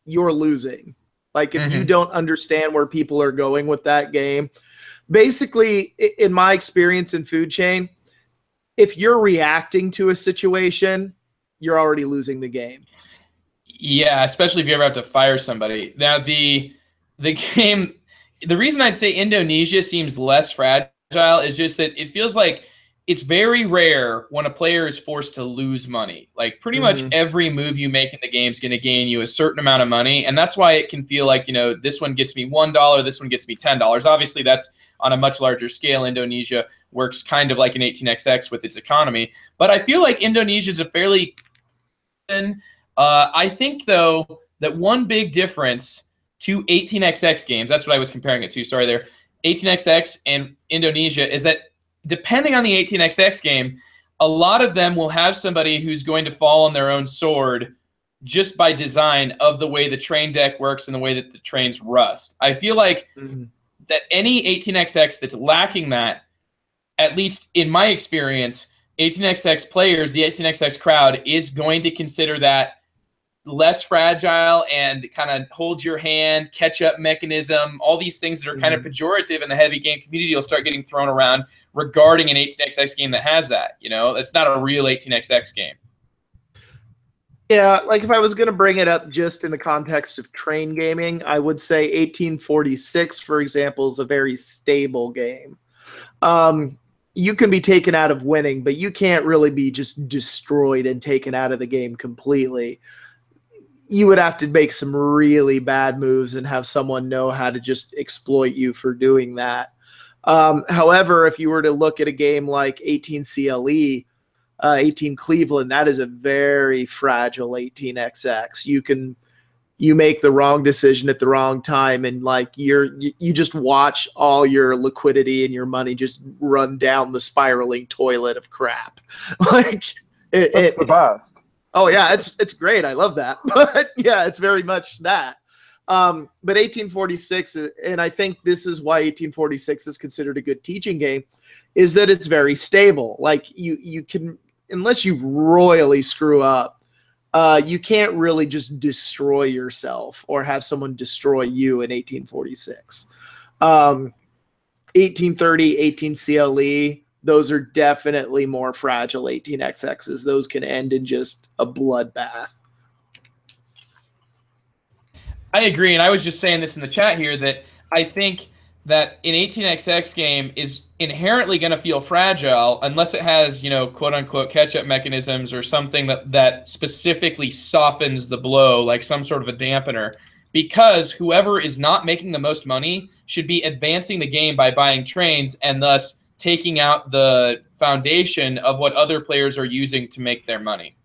you're losing. Like, if you don't understand where people are going with that game. Basically, in my experience in Food Chain, if you're reacting to a situation, you're already losing the game. Yeah, especially if you ever have to fire somebody. Now, the game the reason I'd say Indonesia seems less fragile is just that it feels like it's very rare when a player is forced to lose money. Like pretty much every move you make in the game is going to gain you a certain amount of money. And that's why it can feel like, this one gets me $1, this one gets me $10. Obviously, that's on a much larger scale. Indonesia works kind of like an 18xx with its economy. But I feel like Indonesia is a fairly... I think, though, that one big difference to 18xx games, that's what I was comparing it to, sorry there, 18xx and Indonesia, is that depending on the 18xx game, a lot of them will have somebody who's going to fall on their own sword just by design of the way the train deck works and the way that the trains rust. I feel like that any 18xx that's lacking that, at least in my experience, 18xx players, the 18xx crowd, is going to consider that less fragile and kind of hold your hand, catch-up mechanism, all these things that are kind of pejorative in the heavy game community will start getting thrown around regarding an 18xx game that has that. It's not a real 18xx game. Yeah, like if I was going to bring it up just in the context of train gaming, I would say 1846, for example, is a very stable game. You can be taken out of winning, but you can't really be just destroyed and taken out of the game completely. You would have to make some really bad moves and have someone know how to just exploit you for doing that. However, if you were to look at a game like 18 CLE, 18 Cleveland, that is a very fragile 18xx. You make the wrong decision at the wrong time, and you just watch all your liquidity and your money just run down the spiraling toilet of crap. That's the best. Oh yeah, it's great. I love that. But yeah, it's very much that. But 1846, and I think this is why 1846 is considered a good teaching game, is that it's very stable. Like you can, unless you royally screw up, you can't really just destroy yourself or have someone destroy you in 1846. 1830, 18 CLE, those are definitely more fragile 18xx's. Those can end in just a bloodbath. I agree, and I was just saying this in the chat here that I think that an 18xx game is inherently going to feel fragile unless it has, quote-unquote catch-up mechanisms or something that specifically softens the blow, like some sort of a dampener, because whoever is not making the most money should be advancing the game by buying trains and thus taking out the foundation of what other players are using to make their money.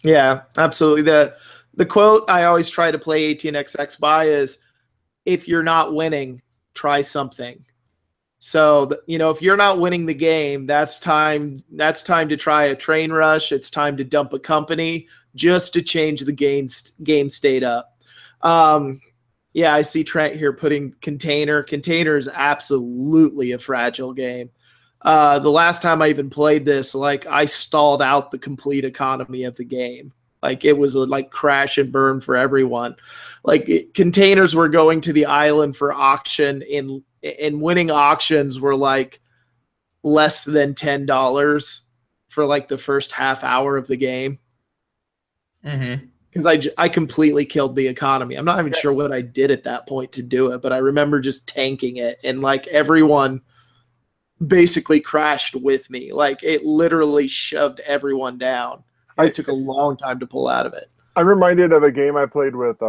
Yeah, absolutely. The quote I always try to play 18xx by is, if you're not winning, try something. So, if you're not winning the game, that's time to try a train rush. It's time to dump a company just to change the game state up. Yeah, I see Trent here putting Container. Container is absolutely a fragile game. The last time I even played this, I stalled out the complete economy of the game. It was a crash and burn for everyone. Containers were going to the island for auction, and winning auctions were less than $10 for the first half hour of the game. Because I completely killed the economy. I'm not even sure what I did at that point to do it, but I remember just tanking it, and everyone basically crashed with me. It literally shoved everyone down. It took a long time to pull out of it. I'm reminded of a game I played with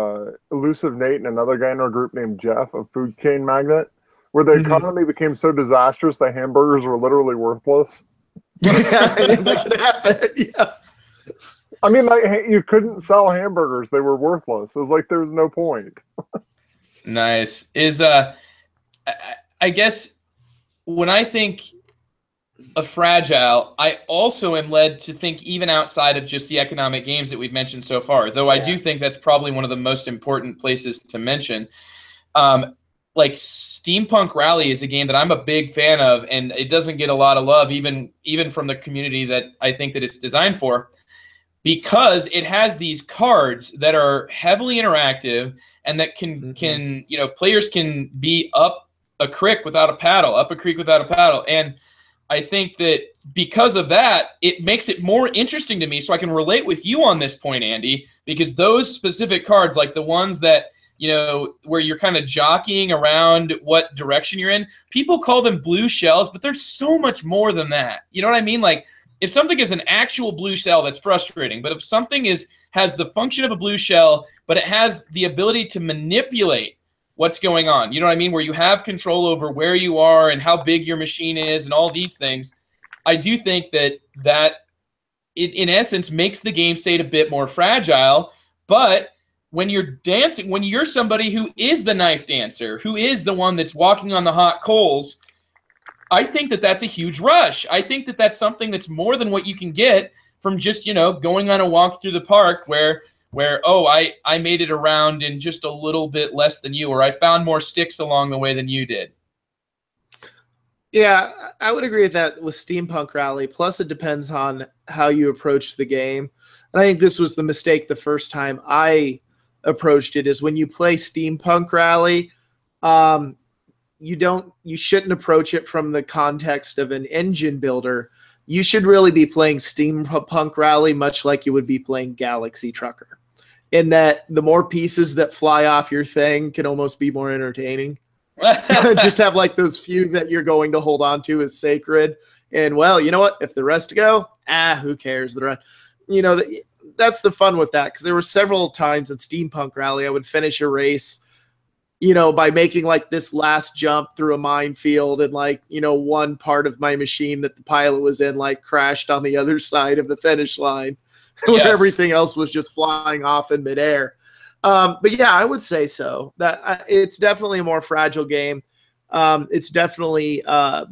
Elusive Nate and another guy in our group named Jeff of Food Chain Magnet, where the economy became so disastrous that hamburgers were literally worthless. Yeah, I think that could happen. Yeah. I mean, you couldn't sell hamburgers; they were worthless. It was there was no point. Nice. I guess when I think of fragile, I also am led to think even outside of just the economic games that we've mentioned so far. Though I do think that's probably one of the most important places to mention. Steampunk Rally is a game that I'm a big fan of, and it doesn't get a lot of love, even from the community that I think that it's designed for, because it has these cards that are heavily interactive and that can players can be up a creek without a paddle. And I think that because of that, it makes it more interesting to me, so I can relate with you on this point, Andy, because those specific cards, like the ones that where you're kind of jockeying around what direction you're in. People call them blue shells, but there's so much more than that. You know what I mean? Like, if something is an actual blue shell, that's frustrating. But if something has the function of a blue shell, but it has the ability to manipulate what's going on, you know what I mean? Where you have control over where you are and how big your machine is and all these things, I do think that it, in essence, makes the game state a bit more fragile. But when you're dancing, when you're somebody who is the knife dancer, who is the one that's walking on the hot coals, I think that that's a huge rush. I think that that's something that's more than what you can get from just, going on a walk through the park where I made it around in just a little bit less than you, or I found more sticks along the way than you did. Yeah, I would agree with that with Steampunk Rally. Plus, it depends on how you approach the game. And I think this was the mistake the first time I approached it, is when you play Steampunk Rally, you shouldn't approach it from the context of an engine builder. You should really be playing Steampunk Rally much like you would be playing Galaxy Trucker, in that the more pieces that fly off your thing can almost be more entertaining. Just have like those few that you're going to hold on to as sacred. And well, you know what? If the rest go, who cares? The rest, that's the fun with that. Because there were several times in Steampunk Rally I would finish a race, by making like this last jump through a minefield, and like, one part of my machine that the pilot was in like crashed on the other side of the finish line, where everything else was just flying off in midair. But yeah, I would say so. That it's definitely a more fragile game. It's definitely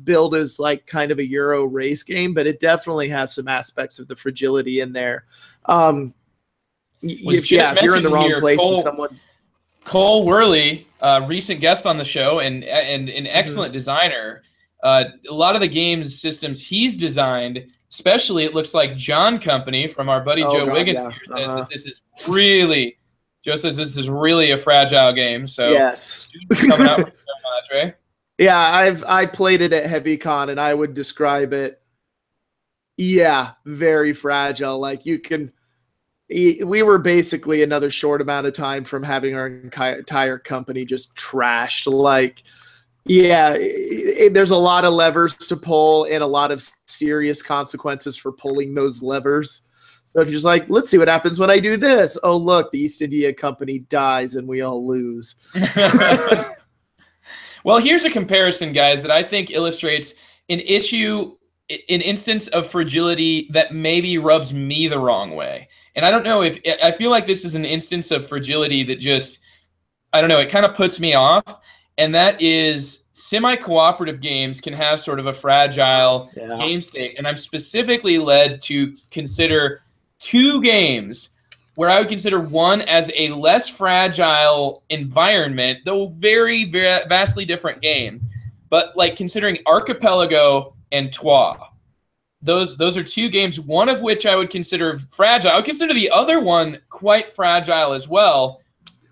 billed as like kind of a Euro race game, but it definitely has some aspects of the fragility in there. If you're in the wrong place and someone. Cole Worley, recent guest on the show and an excellent designer. A lot of the games systems he's designed, especially it looks like John Company from our buddy Joe Wiggins here says that this is really. Joe says this is really a fragile game. So yes, coming out with Madre. Yeah, I played it at HeavyCon, and I would describe it. Yeah, very fragile. Like we were basically another short amount of time from having our entire company just trashed. Like, there's a lot of levers to pull and a lot of serious consequences for pulling those levers. So if you're just like, let's see what happens when I do this. Oh, look, the East India Company dies and we all lose. Well, here's a comparison, guys, that I think illustrates an instance of fragility that maybe rubs me the wrong way. And I don't know if I feel like this is an instance of fragility that just, I don't know, it kind of puts me off. And that is semi-cooperative games can have sort of a fragile game state. And I'm specifically led to consider two games where I would consider one as a less fragile environment, though very, very vastly different game. But like considering Archipelago and Trois. Those are two games, one of which I would consider fragile. I would consider the other one quite fragile as well.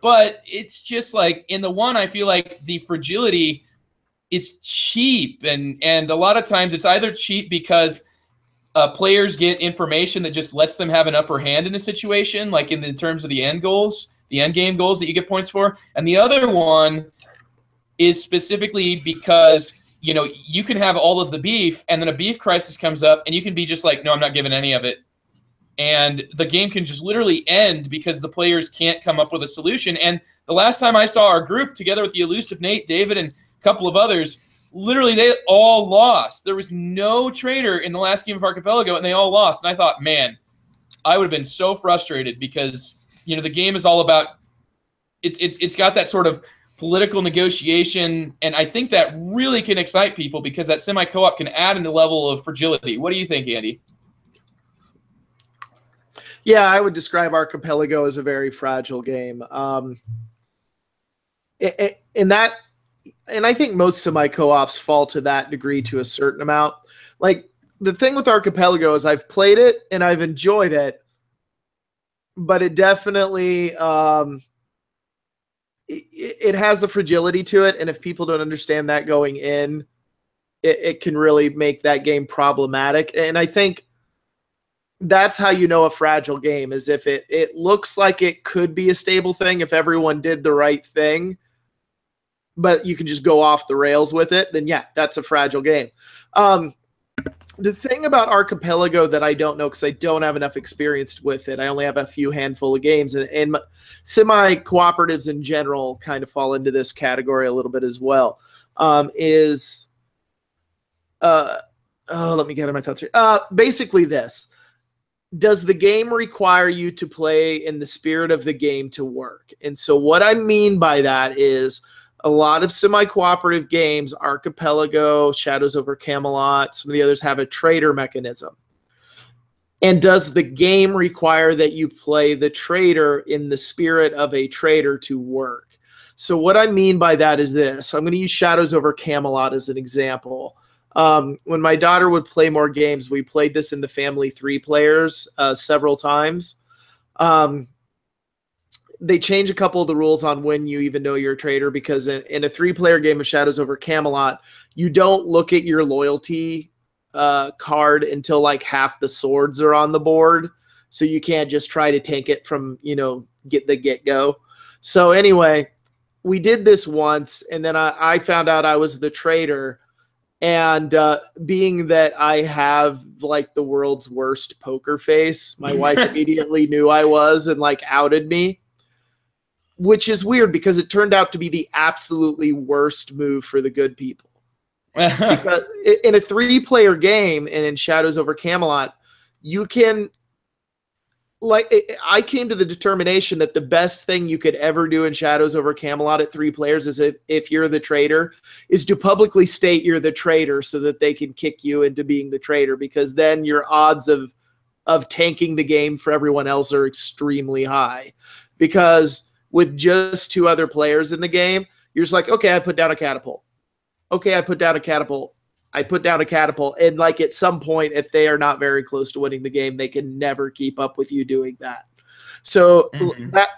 But it's just like in the one, I feel like the fragility is cheap. And a lot of times it's either cheap because players get information that just lets them have an upper hand in a situation, like in terms of the end game goals that you get points for. And the other one is specifically because, you can have all of the beef and then a beef crisis comes up and you can be just like, no, I'm not giving any of it. And the game can just literally end because the players can't come up with a solution. And the last time I saw our group together with the elusive Nate, David, and a couple of others, literally they all lost. There was no trader in the last game of Archipelago, and they all lost. And I thought, man, I would have been so frustrated because, the game is all about it's got that sort of political negotiation, and I think that really can excite people because that semi-co-op can add in the level of fragility. What do you think, Andy? Yeah, I would describe Archipelago as a very fragile game. And I think most semi-co-ops fall to that degree to a certain amount. Like, the thing with Archipelago is I've played it and I've enjoyed it, but it definitely it has a fragility to it, and if people don't understand that going in, it can really make that game problematic. And I think that's how you know a fragile game, is if it looks like it could be a stable thing if everyone did the right thing, but you can just go off the rails with it, then yeah, that's a fragile game. The thing about Archipelago that I don't know, because I don't have enough experience with it, I only have a few handful of games, and semi-cooperatives in general kind of fall into this category a little bit as well, let me gather my thoughts here. Basically this. Does the game require you to play in the spirit of the game to work? And so what I mean by that is a lot of semi-cooperative games, Archipelago, Shadows over Camelot, some of the others have a trader mechanism. And does the game require that you play the trader in the spirit of a trader to work? So what I mean by that is this. I'm going to use Shadows over Camelot as an example. When my daughter would play more games, we played this in the family 3 players several times. They change a couple of the rules on when you even know you're a trader, because in a 3-player game of Shadows over Camelot, you don't look at your loyalty card until like half the swords are on the board. So you can't just try to tank it from, get-go. So anyway, we did this once, and then I found out I was the trader. And being that I have like the world's worst poker face, my wife immediately knew I was and like outed me, which is weird because it turned out to be the absolutely worst move for the good people. Because in a 3-player game and in Shadows over Camelot, you can, like, I came to the determination that the best thing you could ever do in Shadows over Camelot at 3 players is if you're the trader, is to publicly state you're the trader so that they can kick you into being the trader, because then your odds of tanking the game for everyone else are extremely high. Because with just 2 other players in the game, you're just like, okay, I put down a catapult. Okay, I put down a catapult. I put down a catapult. And like at some point, if they are not very close to winning the game, they can never keep up with you doing that. So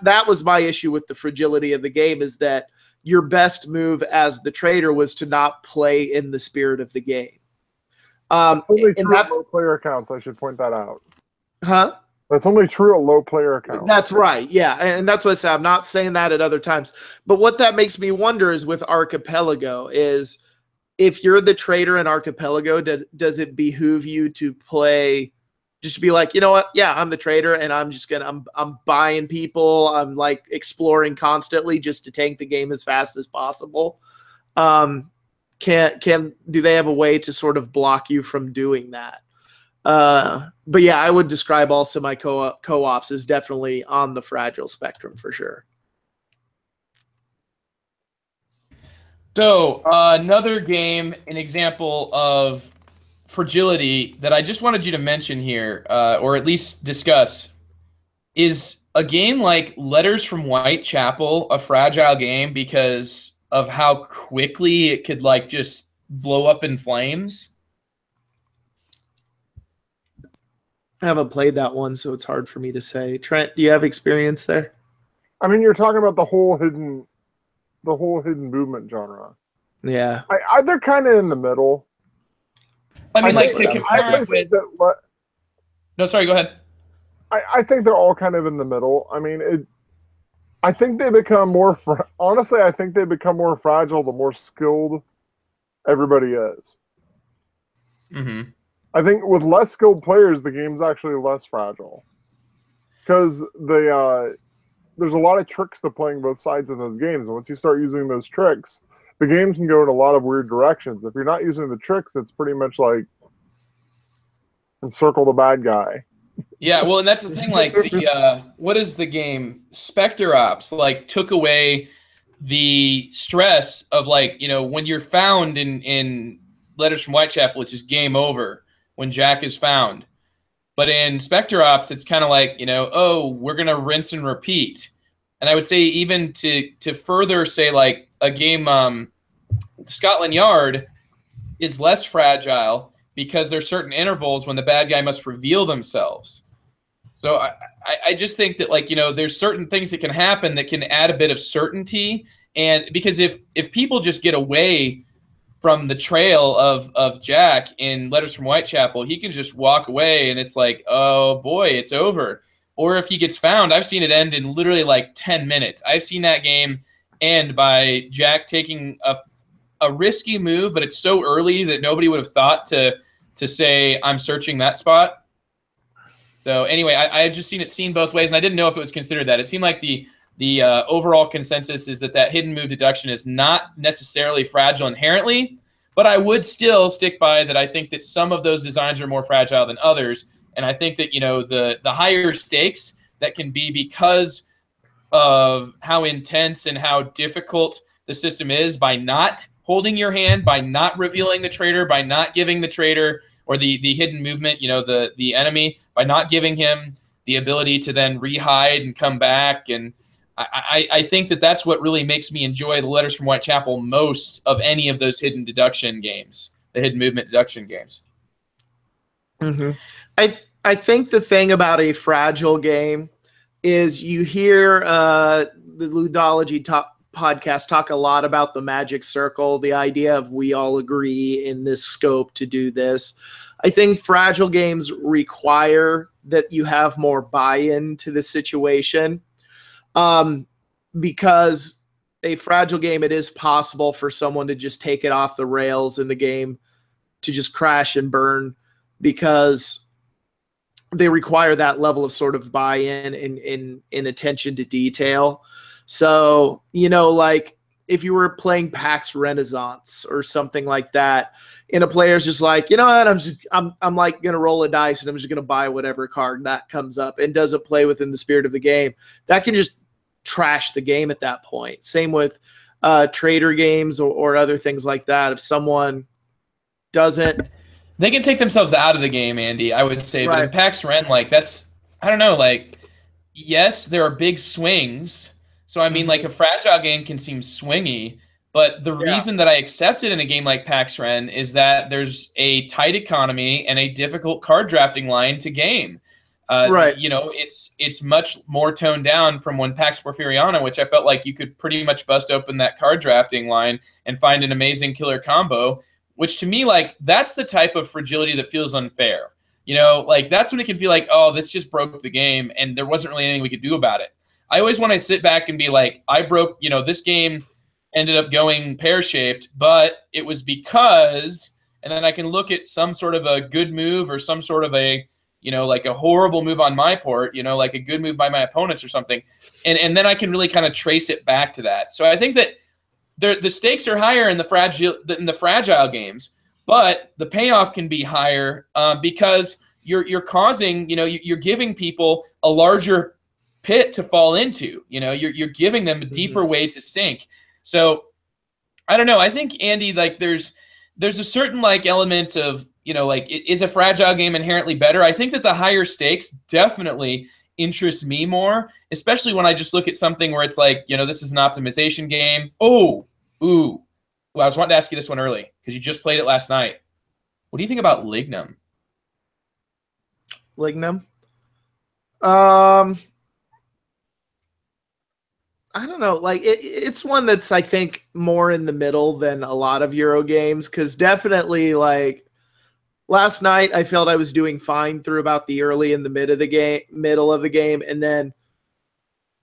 that was my issue with the fragility of the game, is that your best move as the trader was to not play in the spirit of the game. Only true at low player accounts, I should point that out. Huh? That's only true at low player accounts. That's right, yeah. And that's what I said. I'm not saying that at other times. But what that makes me wonder is with Archipelago is, if you're the trader in Archipelago, does it behoove you to play, just be like, you know what? Yeah, I'm the trader, and I'm just I'm buying people. I'm like exploring constantly just to tank the game as fast as possible. Do they have a way to sort of block you from doing that? But yeah, I would describe all semi co-ops as definitely on the fragile spectrum for sure. So another game, an example of fragility that I just wanted you to mention here, or at least discuss, is a game like Letters from Whitechapel a fragile game because of how quickly it could like just blow up in flames? I haven't played that one, so it's hard for me to say. Trent, do you have experience there? I mean, you're talking about the whole hidden movement genre. Yeah, they're kind of in the middle. I mean, like to compare it with. No, sorry. Go ahead. I think they're all kind of in the middle. I mean, I think they become more. Honestly, I think they become more fragile the more skilled everybody is. Mm-hmm. I think with less skilled players, the game's actually less fragile because there's a lot of tricks to playing both sides of those games. And once you start using those tricks, the game can go in a lot of weird directions. If you're not using the tricks, it's pretty much like encircle the bad guy. Yeah, well, and that's the thing. Like, what is the game? Spectre Ops like took away the stress of like, when you're found in Letters from Whitechapel, it's just game over when Jack is found. But in Spectre Ops, it's kind of like, oh, we're going to rinse and repeat. And I would say even to further say like a game, Scotland Yard is less fragile because there's certain intervals when the bad guy must reveal themselves. So I just think that like, there's certain things that can happen that can add a bit of certainty. And because if people just get away from the trail of Jack in Letters from Whitechapel, he can just walk away and it's like, oh boy, it's over. Or if he gets found, I've seen it end in literally like 10 minutes. I've seen that game end by Jack taking a risky move, but it's so early that nobody would have thought to say, I'm searching that spot. So anyway, I just seen both ways, and I didn't know if it was considered that. It seemed like the overall consensus is that hidden move deduction is not necessarily fragile inherently, but I would still stick by that. I think that some of those designs are more fragile than others, and I think that the higher stakes that can be because of how intense and how difficult the system is by not holding your hand, by not revealing the traitor, by not giving the traitor or the hidden movement, the enemy, by not giving him the ability to then re-hide and come back. And I think that that's what really makes me enjoy the Letters from Whitechapel most of any of those hidden deduction games, the hidden movement deduction games. Mm-hmm. I think the thing about a fragile game is you hear the Ludology podcast talk a lot about the magic circle, the idea of we all agree in this scope to do this. I think fragile games require that you have more buy-in to the situation. Because a fragile game, it is possible for someone to just take it off the rails in the game, to just crash and burn, because they require that level of sort of buy-in in attention to detail. So, like if you were playing PAX Renaissance or something like that, and a player's just like, you know what, I'm like going to roll a dice and I'm just going to buy whatever card that comes up and doesn't play within the spirit of the game, that can just trash the game at that point. Same with trader games or other things like that. If someone doesn't, they can take themselves out of the game, Andy, I would say. Right. But in PAX Ren, that's, I don't know, yes, there are big swings. So, I mean, a fragile game can seem swingy, but the reason that I accept it in a game like PAX Ren is that there's a tight economy and a difficult card drafting line to game. Right. It's much more toned down from when PAX Porfiriana, which I felt like you could pretty much bust open that card drafting line and find an amazing killer combo, which to me, that's the type of fragility that feels unfair. That's when it can feel like, oh, this just broke the game and there wasn't really anything we could do about it. I always want to sit back and be like, I broke, this game ended up going pear-shaped, but it was because, and then I can look at some sort of a good move or some sort of a, a horrible move on my part, like a good move by my opponents or something. And then I can really kind of trace it back to that. So I think that the stakes are higher in the fragile games, but the payoff can be higher because you're causing, you're giving people a larger pit to fall into. You're giving them a deeper way to sink. So I don't know. I think, Andy, there's a certain element of, is a fragile game inherently better? I think that the higher stakes definitely interest me more, especially when I just look at something where it's this is an optimization game. I was wanting to ask you this one early because you just played it last night. What do you think about Lignum? Lignum? I don't know. It's one that's, I think, more in the middle than a lot of Euro games, because definitely, last night I felt I was doing fine through about the early and the middle of the game, and then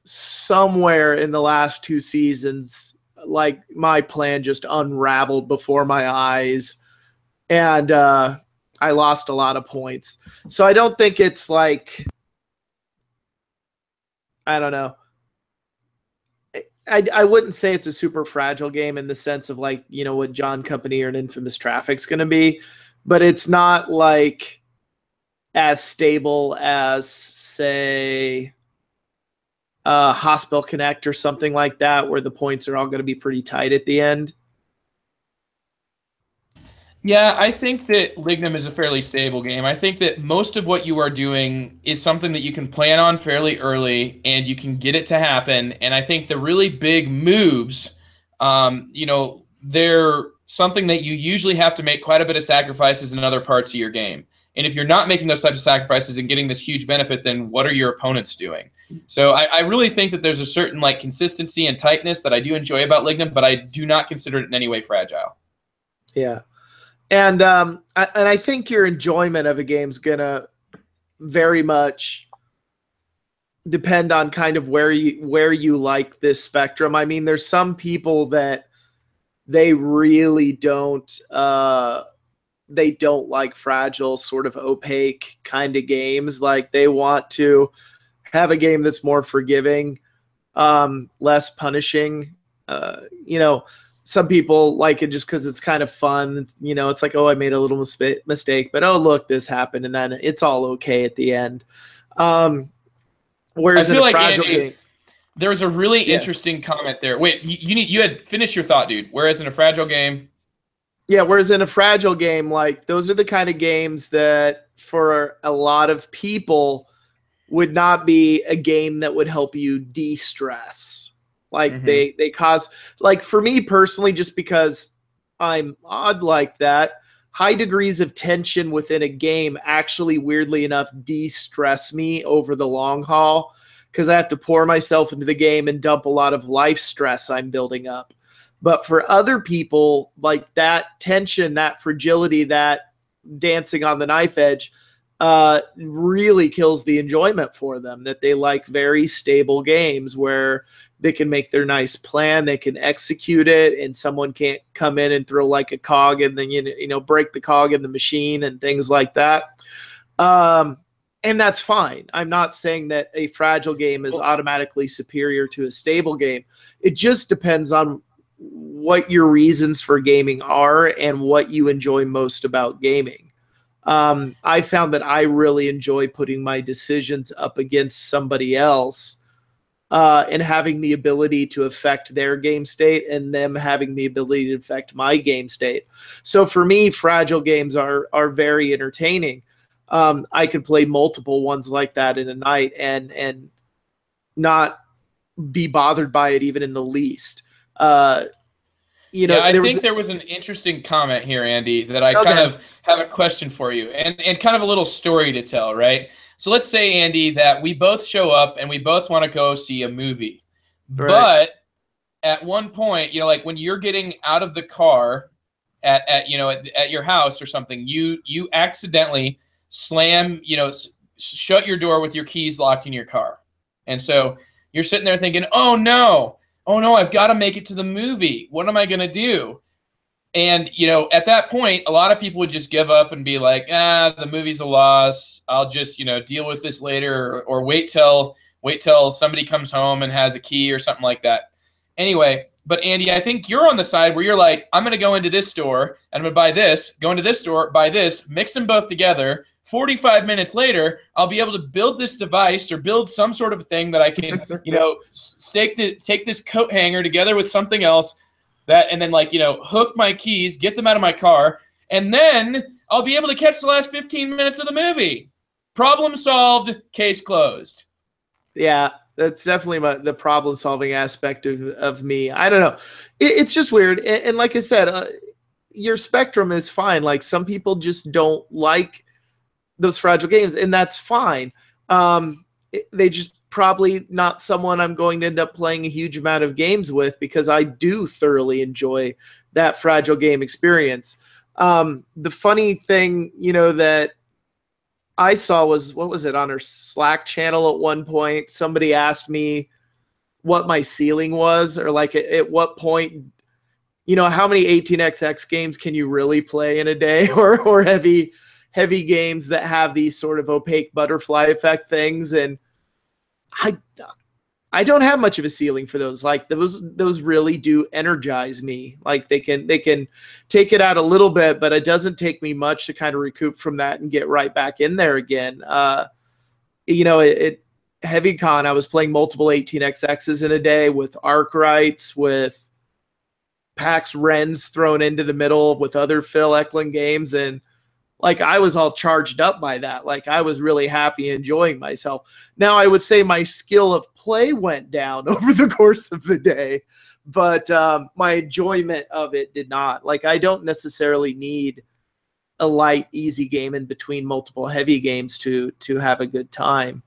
somewhere in the last two seasons, my plan just unraveled before my eyes, and I lost a lot of points. So I don't think it's I don't know. I wouldn't say it's a super fragile game in the sense of what John Company or an Infamous Traffic's going to be, but it's not as stable as, say, Hospital Connect or something like that, where the points are all going to be pretty tight at the end. Yeah, I think that Lignum is a fairly stable game. I think that most of what you are doing is something that you can plan on fairly early and you can get it to happen. And I think the really big moves, they're something that you usually have to make quite a bit of sacrifices in other parts of your game. And if you're not making those types of sacrifices and getting this huge benefit, then what are your opponents doing? So I really think that there's a certain consistency and tightness that I do enjoy about Lignum, but I do not consider it in any way fragile. Yeah. And I think your enjoyment of a game's gonna very much depend on kind of where you like this spectrum. I mean, there's some people that they really don't like fragile, sort of opaque kind of games. Like they want to have a game that's more forgiving, less punishing. Some people like it just because it's kind of fun. It's like, oh, I made a little mistake, but oh, look, this happened, and then it's all okay at the end. Whereas in a fragile game, there was a really interesting comment there. Wait, you had finished your thought, dude. Whereas in a fragile game, whereas in a fragile game, like those are the kind of games that for a lot of people would not be a game that would help you de-stress. Like they cause, like for me personally, just because I'm odd like that, high degrees of tension within a game actually, weirdly enough, de-stress me over the long haul because I have to pour myself into the game and dump a lot of life stress I'm building up. But for other people, like that tension, that fragility, that dancing on the knife edge really kills the enjoyment for them, that they like very stable games where they can make their nice plan, they can execute it, and someone can't come in and throw like a cog and then, break the cog in the machine and things like that. And that's fine. I'm not saying that a fragile game is automatically superior to a stable game. It just depends on what your reasons for gaming are and what you enjoy most about gaming. I found that I really enjoy putting my decisions up against somebody else and having the ability to affect their game state and them having the ability to affect my game state. So for me, fragile games are very entertaining. I could play multiple ones like that in a night and not be bothered by it even in the least. I think there was an interesting comment here, Andy, that I kind of have a question for you and kind of a little story to tell, right? So let's say, Andy, that we both show up and we both want to go see a movie. Right. But at one point, like when you're getting out of the car at your house or something, you accidentally slam, shut your door with your keys locked in your car. And so you're sitting there thinking, oh no, I've got to make it to the movie. What am I going to do? And, at that point, a lot of people would just give up and be like, the movie's a loss. I'll just, deal with this later or wait till somebody comes home and has a key or something like that. Anyway, but Andy, I think you're on the side where you're like, I'm going to go into this store and I'm going to buy this, go into this store, buy this, mix them both together. 45 minutes later, I'll be able to build this device or build some sort of thing that I can, take this coat hanger together with something else and then hook my keys, get them out of my car, and then I'll be able to catch the last 15 minutes of the movie. Problem solved, case closed. Yeah, that's definitely the problem-solving aspect of me. I don't know. It's just weird. And like I said, your spectrum is fine. Like some people just don't like those fragile games, and that's fine. They just probably not someone I'm going to end up playing a huge amount of games with because I do thoroughly enjoy that fragile game experience. The funny thing, that I saw was, what was it, on our Slack channel at one point, somebody asked me what my ceiling was, or like at what point, how many 18xx games can you really play in a day, or heavy games that have these sort of opaque butterfly effect things. And I don't have much of a ceiling for those. Like those really do energize me. Like they can take it out a little bit, but it doesn't take me much to kind of recoup from that and get right back in there again. HeavyCon, I was playing multiple 18xx's in a day with Arkwrights, with PAX Rens thrown into the middle with other Phil Eklund games, and like I was all charged up by that. Like I was really happy, enjoying myself. Now I would say my skill of play went down over the course of the day, but my enjoyment of it did not. Like I don't necessarily need a light, easy game in between multiple heavy games to have a good time.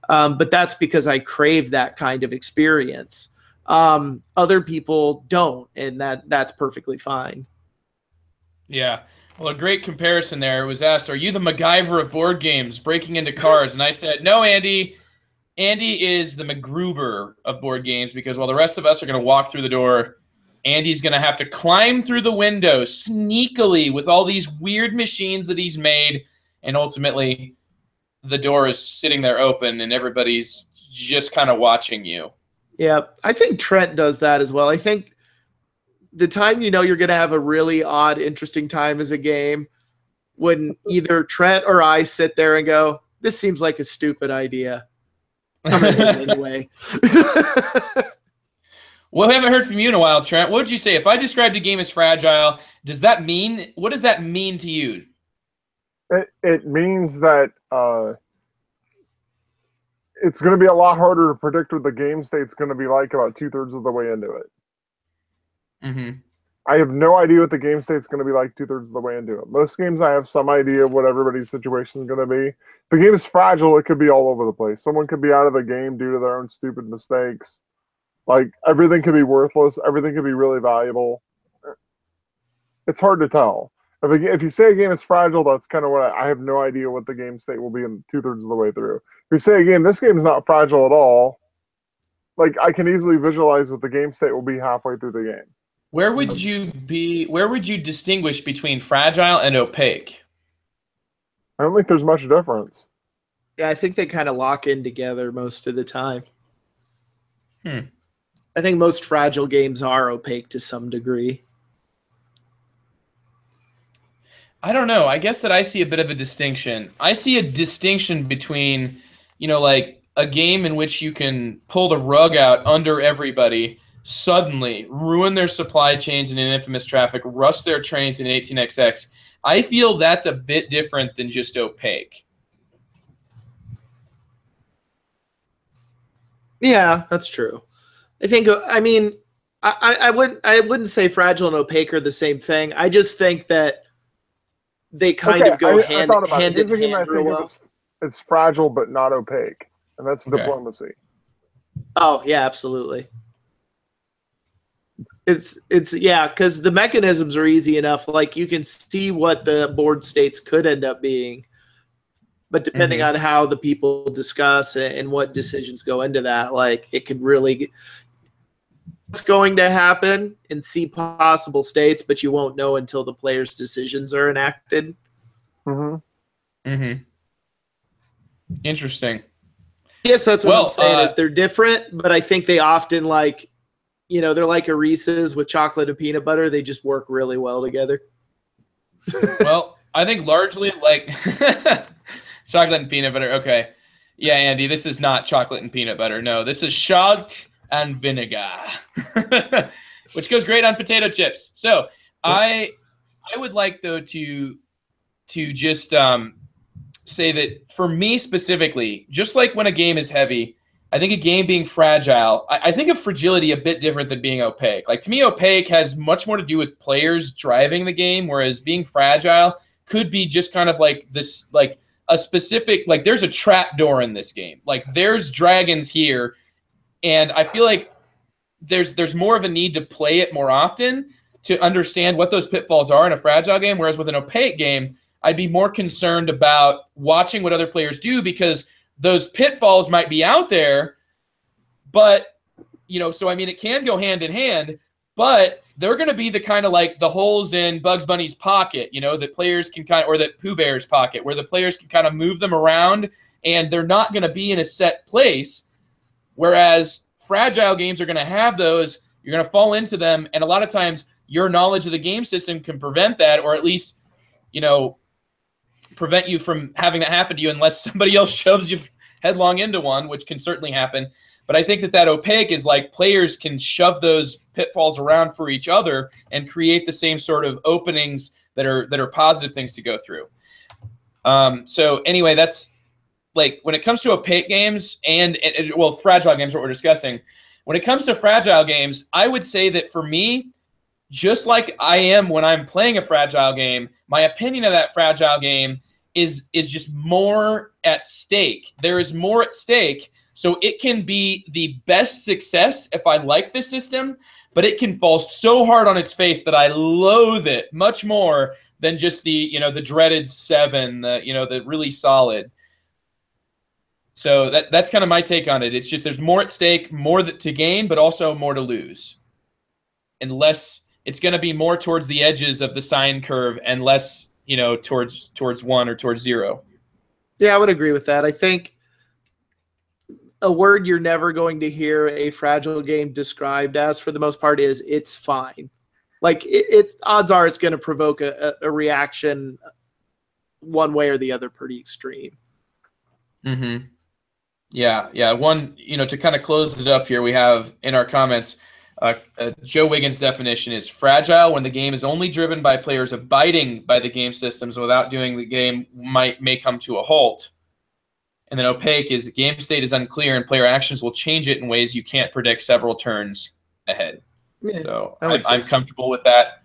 But that's because I crave that kind of experience. Other people don't, and that's perfectly fine. Yeah. Well, a great comparison there. It was asked, are you the MacGyver of board games, breaking into cars? And I said, no, Andy. Andy is the MacGruber of board games, because while the rest of us are going to walk through the door, Andy's going to have to climb through the window sneakily with all these weird machines that he's made, and ultimately the door is sitting there open and everybody's just kind of watching you. Yeah, I think Trent does that as well. I think the time you know you're going to have a really odd, interesting time as a game, when either Trent or I sit there and go, this seems like a stupid idea. I'm going to hit it anyway. Well, we haven't heard from you in a while, Trent. What would you say? If I described a game as fragile, what does that mean to you? It means that it's going to be a lot harder to predict what the game state's going to be like about 2/3 of the way into it. Mm-hmm. I have no idea what the game state's going to be like 2/3 of the way into it. Most games, I have some idea of what everybody's situation is going to be. If the game is fragile, it could be all over the place. Someone could be out of the game due to their own stupid mistakes. Like, everything could be worthless. Everything could be really valuable. It's hard to tell. If you say a game is fragile, that's kind of what I have no idea what the game state will be in 2/3 of the way through. If you say this game is not fragile at all, like, I can easily visualize what the game state will be halfway through the game. Where would you distinguish between fragile and opaque? I don't think there's much difference. Yeah, I think they kind of lock in together most of the time. I think most fragile games are opaque to some degree. I don't know. I guess that I see a bit of a distinction. I see a distinction between, like a game in which you can pull the rug out under everybody, suddenly ruin their supply chains in an infamous traffic, rust their trains in 18XX. I feel that's a bit different than just opaque. Yeah, that's true. I wouldn't say fragile and opaque are the same thing. I just think that they kind of go hand in hand real well. It's fragile but not opaque, and that's diplomacy. Oh yeah, absolutely. It's because the mechanisms are easy enough. Like, you can see what the board states could end up being, but depending on how the people discuss and what decisions go into that, like, it could really what's going to happen and see possible states, but you won't know until the players' decisions are enacted. Interesting. Yes, that's what I'm saying. Is they're different, but I think they often they're like a Reese's with chocolate and peanut butter. They just work really well together. Well, I think largely like chocolate and peanut butter. Okay. Yeah, Andy, this is not chocolate and peanut butter. No, this is salt and vinegar, which goes great on potato chips. So I would like, though, to just say that for me specifically, just like when a game is heavy, I think a game being fragile, I think of fragility a bit different than being opaque. Like, to me, opaque has much more to do with players driving the game, whereas being fragile could be just kind of like this, like a specific, like, there's a trap door in this game. Like, there's dragons here, and I feel like there's more of a need to play it more often to understand what those pitfalls are in a fragile game, whereas with an opaque game, I'd be more concerned about watching what other players do, because those pitfalls might be out there, but, so I mean, it can go hand in hand, but they're going to be the kind of like the holes in Bugs Bunny's pocket, that players can or that Pooh Bear's pocket, where the players can kind of move them around, and they're not going to be in a set place. Whereas fragile games are going to have those, you're going to fall into them, and a lot of times your knowledge of the game system can prevent that, or at least, prevent you from having that happen to you, unless somebody else shoves you headlong into one, which can certainly happen. But I think that opaque is like players can shove those pitfalls around for each other and create the same sort of openings that are positive things to go through. So anyway, that's like when it comes to opaque games and fragile games, what we're discussing. When it comes to fragile games, I would say that for me, just like I am when I'm playing a fragile game, my opinion of that fragile game is just more at stake. There is more at stake, So it can be the best success if I like the system, but it can fall so hard on its face that I loathe it much more than just the, the dreaded 7, the really solid. So that's kind of my take on it. It's just there's more at stake, more to gain, but also more to lose. And less, it's going to be more towards the edges of the sine curve and less, towards 1 or towards 0. Yeah, I would agree with that. I think a word you're never going to hear a fragile game described as, for the most part, is it's fine. Like, odds are it's going to provoke a reaction one way or the other pretty extreme. Mm-hmm. Yeah. One, to kind of close it up here, we have in our comments, Joe Wiggins' definition is fragile when the game is only driven by players abiding by the game systems without doing the game may come to a halt. And then opaque is game state is unclear and player actions will change it in ways you can't predict several turns ahead. Yeah, so I'm comfortable with that.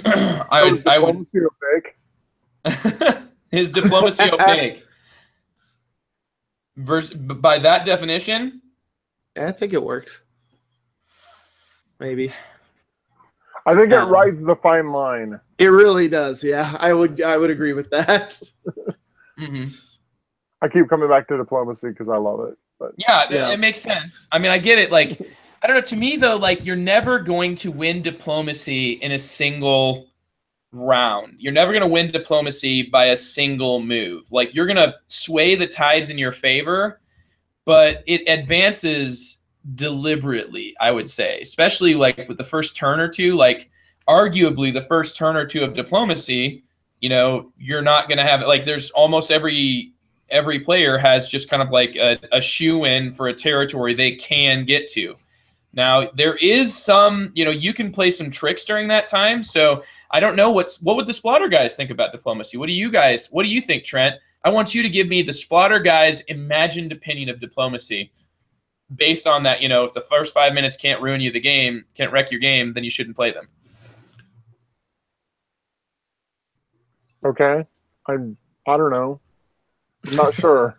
I would opaque. His diplomacy opaque. By that definition, I think it works. Maybe. I think it rides the fine line. It really does. Yeah, I would agree with that. Mm-hmm. I keep coming back to diplomacy because I love it. But yeah, it makes sense. I mean, I get it. Like, I don't know. To me, though, like, you're never going to win diplomacy in a single round. You're never going to win diplomacy by a single move. Like, you're going to sway the tides in your favor, but it advances deliberately, I would say, especially like with the first turn or two. Like, arguably, the first turn or two of diplomacy, you're not going to have it. Like, there's almost every player has just kind of like a shoe-in for a territory they can get to. Now, there is some, you can play some tricks during that time. So I don't know what would the Splatter guys think about diplomacy? What do you think, Trent? I want you to give me the Splatter guys' imagined opinion of diplomacy based on that. If the first 5 minutes can't ruin you the game, can't wreck your game, then you shouldn't play them. Okay. I don't know. I'm not sure.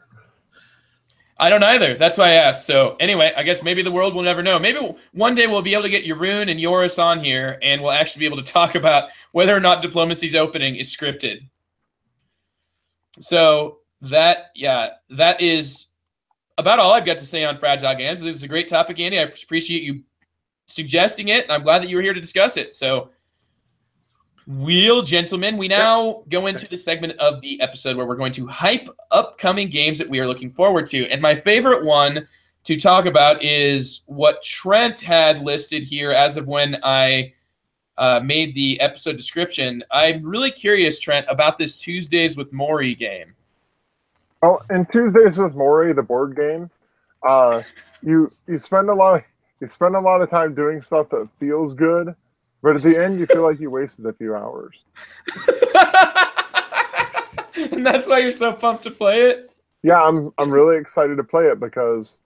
I don't either. That's why I asked. So anyway, I guess maybe the world will never know. Maybe one day we'll be able to get Jeroen and Joris on here, and we'll actually be able to talk about whether or not diplomacy's opening is scripted. So that is about all I've got to say on Fragile Games. This is a great topic, Andy. I appreciate you suggesting it, and I'm glad that you were here to discuss it. So, gentlemen, we now go into the segment of the episode where we're going to hype upcoming games that we are looking forward to. And my favorite one to talk about is what Trent had listed here as of when I made the episode description. I'm really curious, Trent, about this Tuesdays with Morrie game. Well, in Tuesdays with Morrie, the board game, you spend a lot of time doing stuff that feels good. But at the end, you feel like you wasted a few hours. And that's why you're so pumped to play it? Yeah, I'm really excited to play it because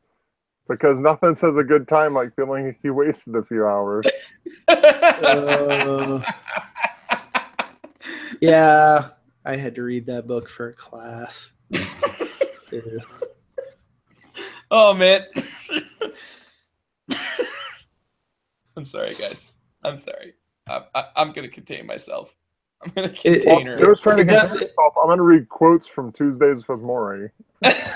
nothing says a good time like feeling like you wasted a few hours. Yeah, I had to read that book for a class. Oh, man. I'm sorry, guys. I'm sorry. I'm going to contain myself. I'm going to contain her. Just trying to contain myself. I'm going to read quotes from Tuesdays with Morrie.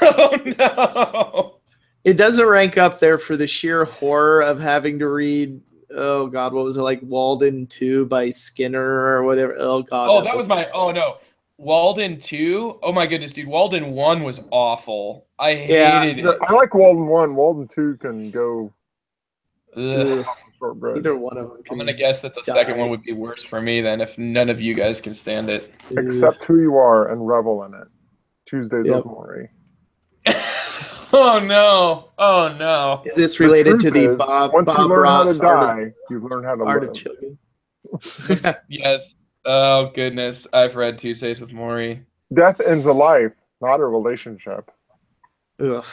Oh, no. It doesn't rank up there for the sheer horror of having to read, oh, God, what was it, like Walden 2 by Skinner or whatever? Oh, God. Oh, that was my, oh, no. Walden 2? Oh, my goodness, dude. Walden 1 was awful. I hated it. I like Walden 1. Walden 2 can go... Ugh. Either one of them. I'm gonna guess that the second one would be worse for me than if none of you guys can stand it. Accept who you are and revel in it. Tuesdays with Morrie. Oh no! Oh no! Is this related to the Bob Ross you've learned how to Art live. of Children? Yes. Oh goodness! I've read Tuesdays with Morrie. Death ends a life, not a relationship. Ugh.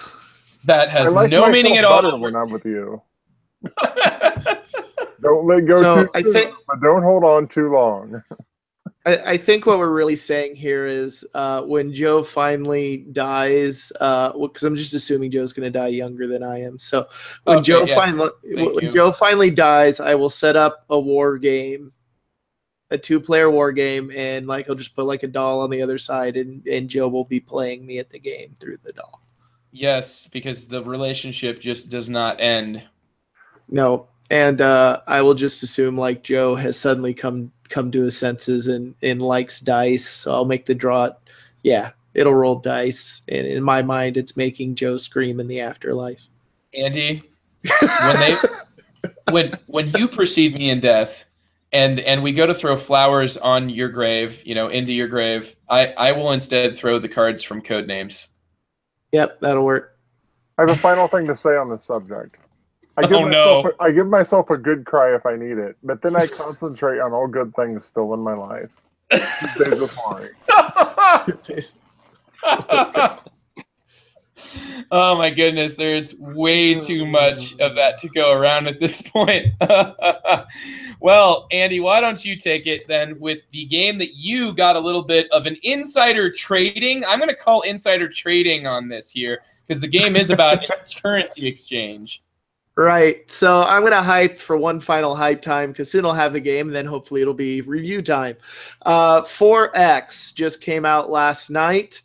That has no meaning at all. When I'm with you. Don't let go too soon, but don't hold on too long. I think what we're really saying here is when Joe finally dies, because I'm just assuming Joe's going to die younger than I am. So when Joe finally dies, I will set up a war game, a 2-player war game, and like I'll just put like a doll on the other side, and Joe will be playing me at the game through the doll. Yes, because the relationship just does not end. No, and I will just assume like Joe has suddenly come to his senses and likes dice, so I'll make the draw. Yeah, it'll roll dice, and in my mind, it's making Joe scream in the afterlife. Andy, when you precede me in death, and we go to throw flowers on your grave, into your grave, I will instead throw the cards from Codenames. Yep, that'll work. I have a final thing to say on this subject. I give myself a good cry if I need it, but then I concentrate on all good things still in my life. Days with Morrie. Oh my goodness, there's way too much of that to go around at this point. Well, Andy, why don't you take it then with the game that you got a little bit of an insider trading? I'm going to call insider trading on this here because the game is about currency exchange. Right. So I'm going to hype for one final hype time because soon I'll have the game, and then hopefully it'll be review time. 4X just came out last night.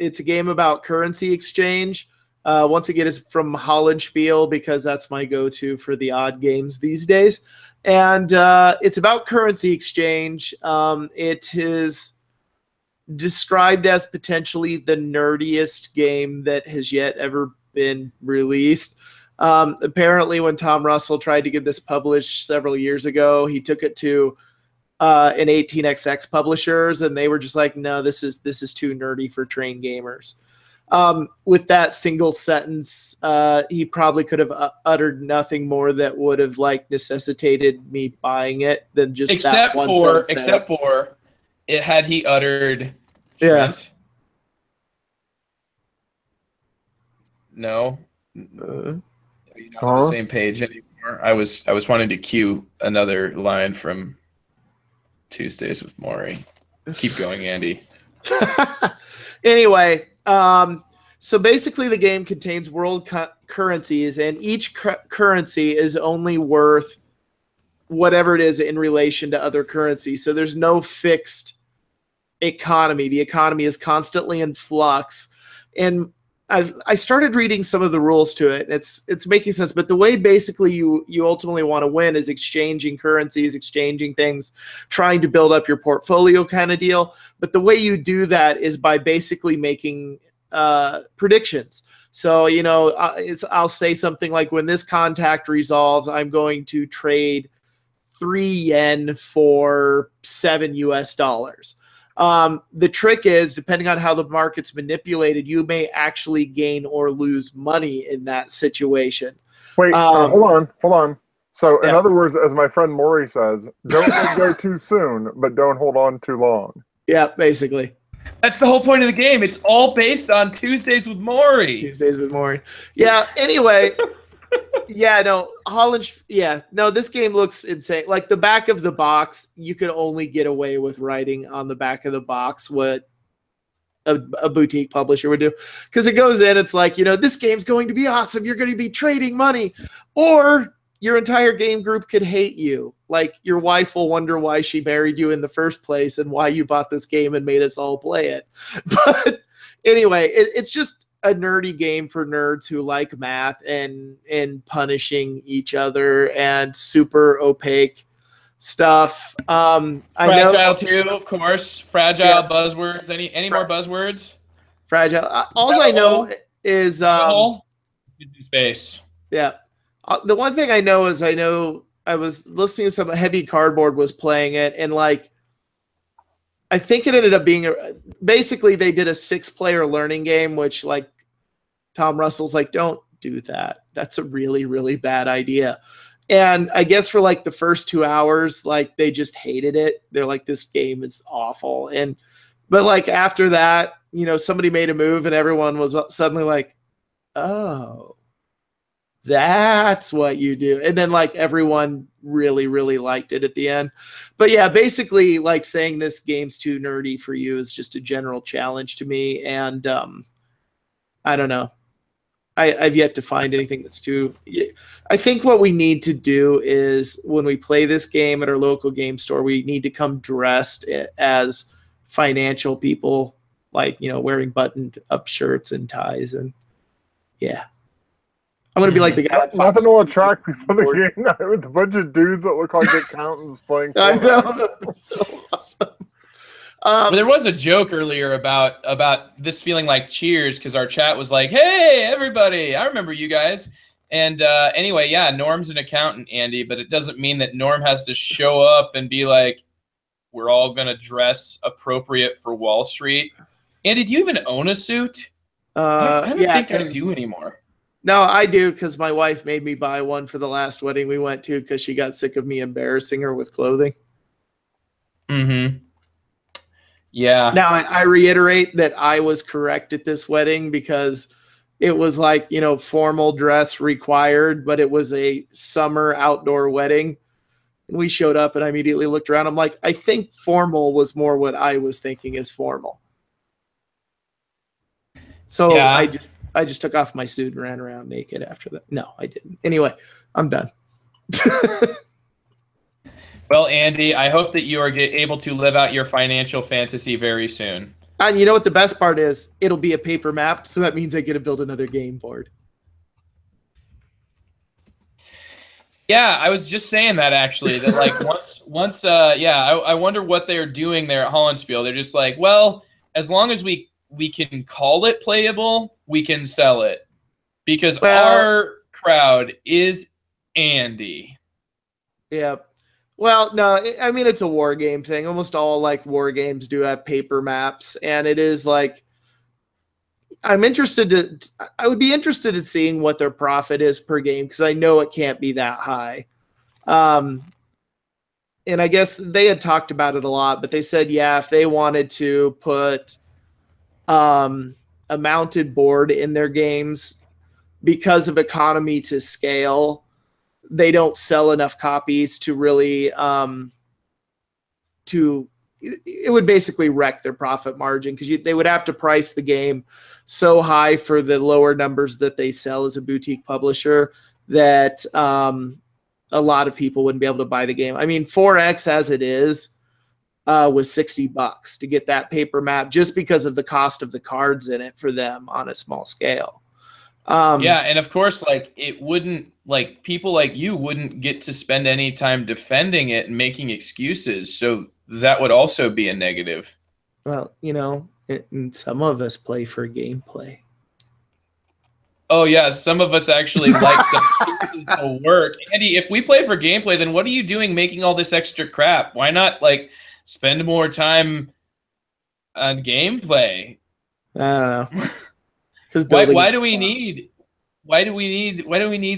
It's a game about currency exchange. Once again, it's from Hollandspiel because that's my go-to for the odd games these days. And it's about currency exchange. It is described as potentially the nerdiest game that has yet ever been released. Apparently, when Tom Russell tried to get this published several years ago, he took it to an 18xx publishers, and they were just like, "No, this is too nerdy for trained gamers." With that single sentence, he probably could have uttered nothing more that would have necessitated me buying it than just except for it had he uttered Trent. No. You're not on the same page anymore. I was wanting to cue another line from Tuesdays with Morrie. Keep going, Andy. Anyway, so basically the game contains world currencies, and each currency is only worth whatever it is in relation to other currencies. So there's no fixed economy. The economy is constantly in flux. And I started reading some of the rules to it. It's making sense, but the way basically you ultimately want to win is exchanging currencies, exchanging things, trying to build up your portfolio kind of deal. But the way you do that is by basically making predictions. So, I'll say something like, when this contact resolves, I'm going to trade 3 yen for $7. The trick is, depending on how the market's manipulated, you may actually gain or lose money in that situation. Wait, hold on. So, in other words, as my friend Morrie says, don't let go too soon, but don't hold on too long. Yeah, basically. That's the whole point of the game. It's all based on Tuesdays with Morrie. Tuesdays with Morrie. Yeah, anyway. Yeah, no, this game looks insane. Like the back of the box, you could only get away with writing on the back of the box what a boutique publisher would do. Because it goes in, it's like, this game's going to be awesome. You're going to be trading money. Or your entire game group could hate you. Like your wife will wonder why she married you in the first place and why you bought this game and made us all play it. But anyway, it's just a nerdy game for nerds who like math and punishing each other and super opaque stuff. Fragile too, of course. Fragile buzzwords. Any more buzzwords? Fragile. All I know is space. Yeah. The one thing I know is I was listening to some Heavy Cardboard was playing it, and I think it ended up being basically they did a 6-player learning game, which Tom Russell's like, don't do that. That's a really, really bad idea. And I guess for the first 2 hours, they just hated it. They're like, this game is awful. But after that, somebody made a move and everyone was suddenly like, oh, that's what you do. And then like everyone really, really liked it at the end. But yeah, basically like saying this game's too nerdy for you is just a general challenge to me. And I don't know. I've yet to find anything that's too. I think what we need to do is when we play this game at our local game store, we need to come dressed as financial people, like, you know, wearing buttoned up shirts and ties. And yeah, I'm going to be like the guy. Nothing will attract people to the game night with a bunch of dudes that look like accountants playing. I know. So awesome. But there was a joke earlier about this feeling like Cheers, because our chat was like, "Hey, everybody, I remember you guys." And anyway, yeah, Norm's an accountant, Andy, but it doesn't mean that Norm has to show up and be like, "We're all gonna dress appropriate for Wall Street." Andy, do you even own a suit? I don't think I do anymore. No, I do, because my wife made me buy one for the last wedding we went to because she got sick of me embarrassing her with clothing. Mm-hmm. Yeah. Now, I reiterate that I was correct at this wedding because it was like, you know, formal dress required, but it was a summer outdoor wedding. And we showed up and I immediately looked around. I'm like, I think formal was more what I was thinking is formal. So yeah. I just took off my suit and ran around naked after that. No, I didn't. Anyway, I'm done. Well, Andy, I hope that you are able to live out your financial fantasy very soon. And you know what the best part is? It'll be a paper map, so that means I get to build another game board. Yeah, I was just saying that actually. That like I wonder what they're doing there at Hollandspiel. They're just like, well, as long as we can call it playable, we can sell it because our crowd is Andy. Yeah. Well, no, I mean, it's a war game thing. Almost all like war games do have paper maps, and it is like, I would be interested in seeing what their profit is per game, because I know it can't be that high. And I guess they had talked about it a lot, but they said, yeah, if they wanted to put a mounted board in their games, because of economy to scale, they don't sell enough copies to really it would basically wreck their profit margin, because they would have to price the game so high for the lower numbers that they sell as a boutique publisher that a lot of people wouldn't be able to buy the game. I mean, 4X as it is was $60 to get that paper map, just because of the cost of the cards in it for them on a small scale. Yeah, and of course, like, it wouldn't, like, people like you wouldn't get to spend any time defending it and making excuses, so that would also be a negative. Well, you know, and some of us play for gameplay. Oh yeah, some of us actually like the work. Andy, if we play for gameplay, then what are you doing making all this extra crap? Why not like spend more time on gameplay? I don't know. Why do we need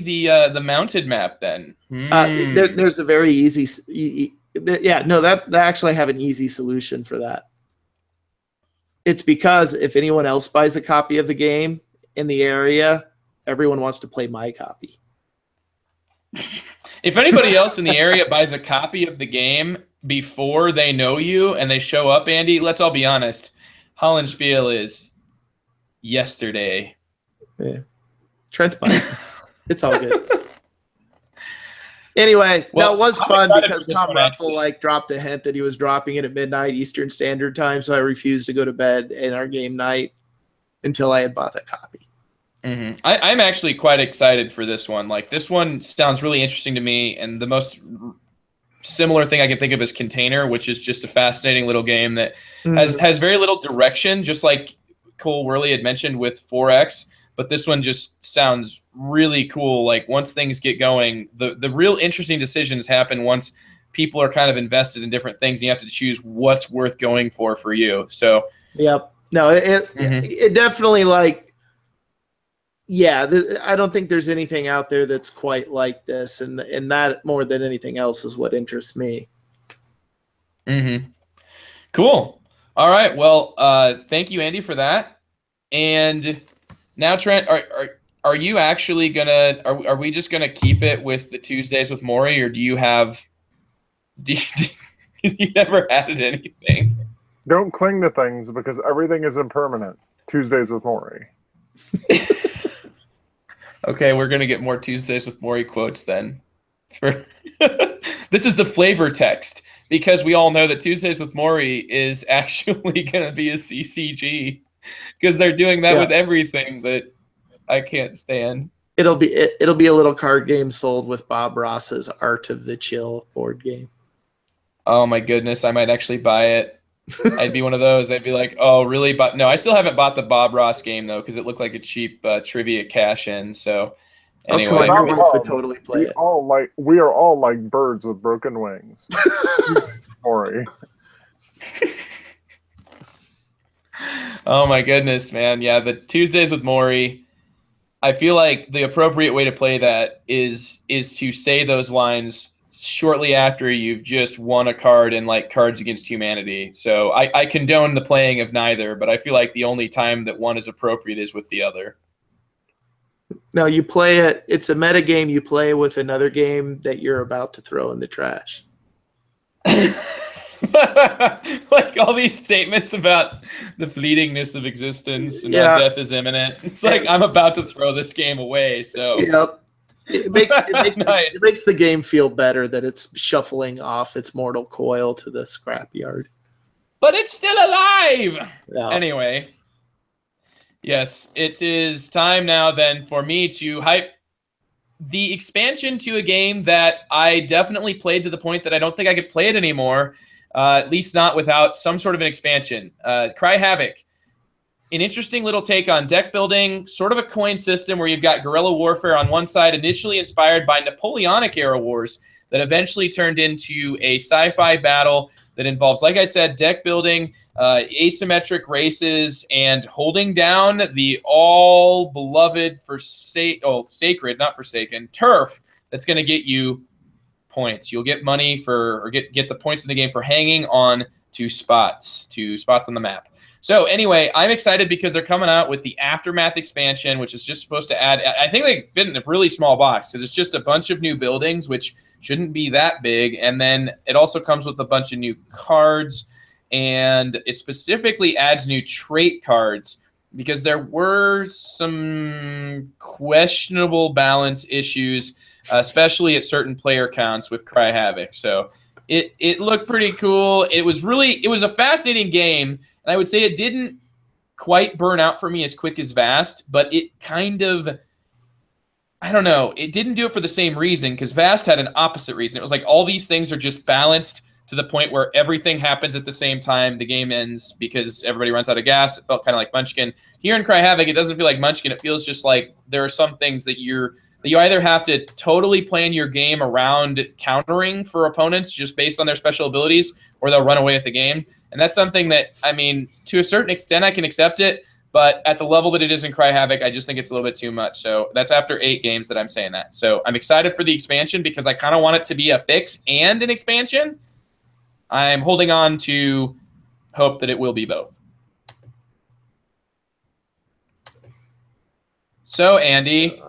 the mounted map then? There's a very easy that actually have an easy solution for that. It's because if anyone else buys a copy of the game in the area, everyone wants to play my copy. If anybody else in the area buys a copy of the game before they know you and they show up, Andy, let's all be honest, Hollandspiel is yesterday. Yeah. Trent bought it. It's all good. Anyway, well, it was fun because Tom Russell dropped a hint that he was dropping it at midnight Eastern Standard Time, so I refused to go to bed in our game night until I had bought that copy. Mm-hmm. I'm actually quite excited for this one. Like, this one sounds really interesting to me, and the most similar thing I can think of is Container, which is just a fascinating little game that has very little direction, just like Cole Worley had mentioned with 4X. But this one just sounds really cool. Like, once things get going, the real interesting decisions happen once people are kind of invested in different things. And you have to choose what's worth going for you. So, yep. No, it definitely I don't think there's anything out there that's quite like this, and that more than anything else is what interests me. Mm-hmm. Cool. All right. Well, thank you, Andy, for that. And now, Trent, Are you actually gonna? Are we just gonna keep it with the Tuesdays with Morrie, or do you have? Do you never added anything? Don't cling to things because everything is impermanent. Tuesdays with Morrie. Okay, we're gonna get more Tuesdays with Morrie quotes then. This is the flavor text because we all know that Tuesdays with Morrie is actually gonna be a CCG because they're doing that with everything that I can't stand. It'll be a little card game sold with Bob Ross's Art of the Chill board game. Oh my goodness, I might actually buy it. I'd be one of those. I'd be like, oh, really? But no, I still haven't bought the Bob Ross game though because it looked like a cheap trivia cash-in. So anyway, come on, your wife would totally play it. We are all like birds with broken wings. Sorry. Oh my goodness, man! Yeah, the Tuesdays with Morrie. I feel like the appropriate way to play that is to say those lines shortly after you've just won a card in like Cards Against Humanity. So I condone the playing of neither, but I feel like the only time that one is appropriate is with the other. No, you play it. It's a meta game you play with another game that you're about to throw in the trash. Like all these statements about the fleetingness of existence and how death is imminent. It's like I'm about to throw this game away. So yep. It makes nice. It makes the game feel better that it's shuffling off its mortal coil to the scrapyard. But it's still alive. Yeah. Anyway. Yes, it is time now then for me to hype the expansion to a game that I definitely played to the point that I don't think I could play it anymore, at least not without some sort of an expansion. Cry Havoc. An interesting little take on deck building, sort of a coin system where you've got guerrilla warfare on one side, initially inspired by Napoleonic era wars that eventually turned into a sci-fi battle that involves, like I said, deck building, asymmetric races, and holding down the all-beloved sacred, not forsaken, turf that's going to get you points. You'll get money for, or get the points in the game for hanging on to spots on the map. So anyway, I'm excited because they're coming out with the Aftermath expansion, which is just supposed to add, I think they fit in a really small box because it's just a bunch of new buildings, which shouldn't be that big. And then it also comes with a bunch of new cards, and it specifically adds new trait cards because there were some questionable balance issues, especially at certain player counts with Cry Havoc. So it looked pretty cool. It was a fascinating game. And I would say it didn't quite burn out for me as quick as Vast, but it kind of, I don't know, it didn't do it for the same reason because Vast had an opposite reason. It was like all these things are just balanced to the point where everything happens at the same time. The game ends because everybody runs out of gas. It felt kind of like Munchkin. Here in Cry Havoc, it doesn't feel like Munchkin. It feels just like there are some things that you either have to totally plan your game around countering for opponents just based on their special abilities, or they'll run away with the game. And that's something that, I mean, to a certain extent, I can accept it. But at the level that it is in Cry Havoc, I just think it's a little bit too much. So that's after 8 games that I'm saying that. So I'm excited for the expansion because I kind of want it to be a fix and an expansion. I'm holding on to hope that it will be both. So, Andy,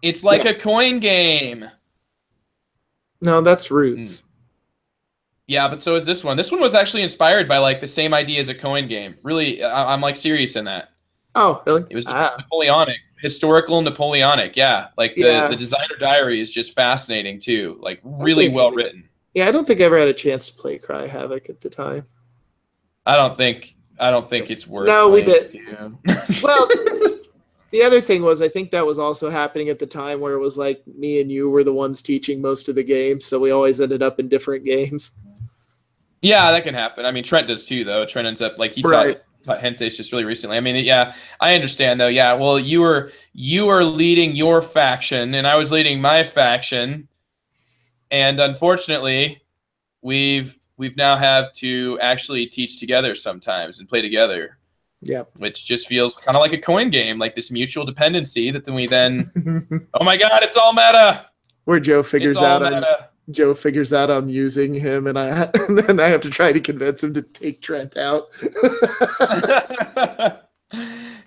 it's like a coin game. No, that's Roots. Yeah, but so is this one. This one was actually inspired by like the same idea as a coin game. Really, I'm like serious in that. Oh, really? It was Napoleonic, historical Napoleonic. Yeah, like the designer diary is just fascinating too. Like really well written. Yeah, I don't think I ever had a chance to play Cry Havoc at the time. I don't think it's worth. No, we did. Well, the other thing was, I think that was also happening at the time where it was like me and you were the ones teaching most of the games, so we always ended up in different games. Yeah, that can happen. I mean, Trent does too, though. Trent ends up like he taught Gentes just really recently. I mean, yeah, I understand though. Yeah, well, you were leading your faction, and I was leading my faction, and unfortunately, we've now have to actually teach together sometimes and play together. Yeah, which just feels kind of like a coin game, like this mutual dependency that then we oh my God, it's all meta. Where Joe figures out I'm using him, and then I have to try to convince him to take Trent out.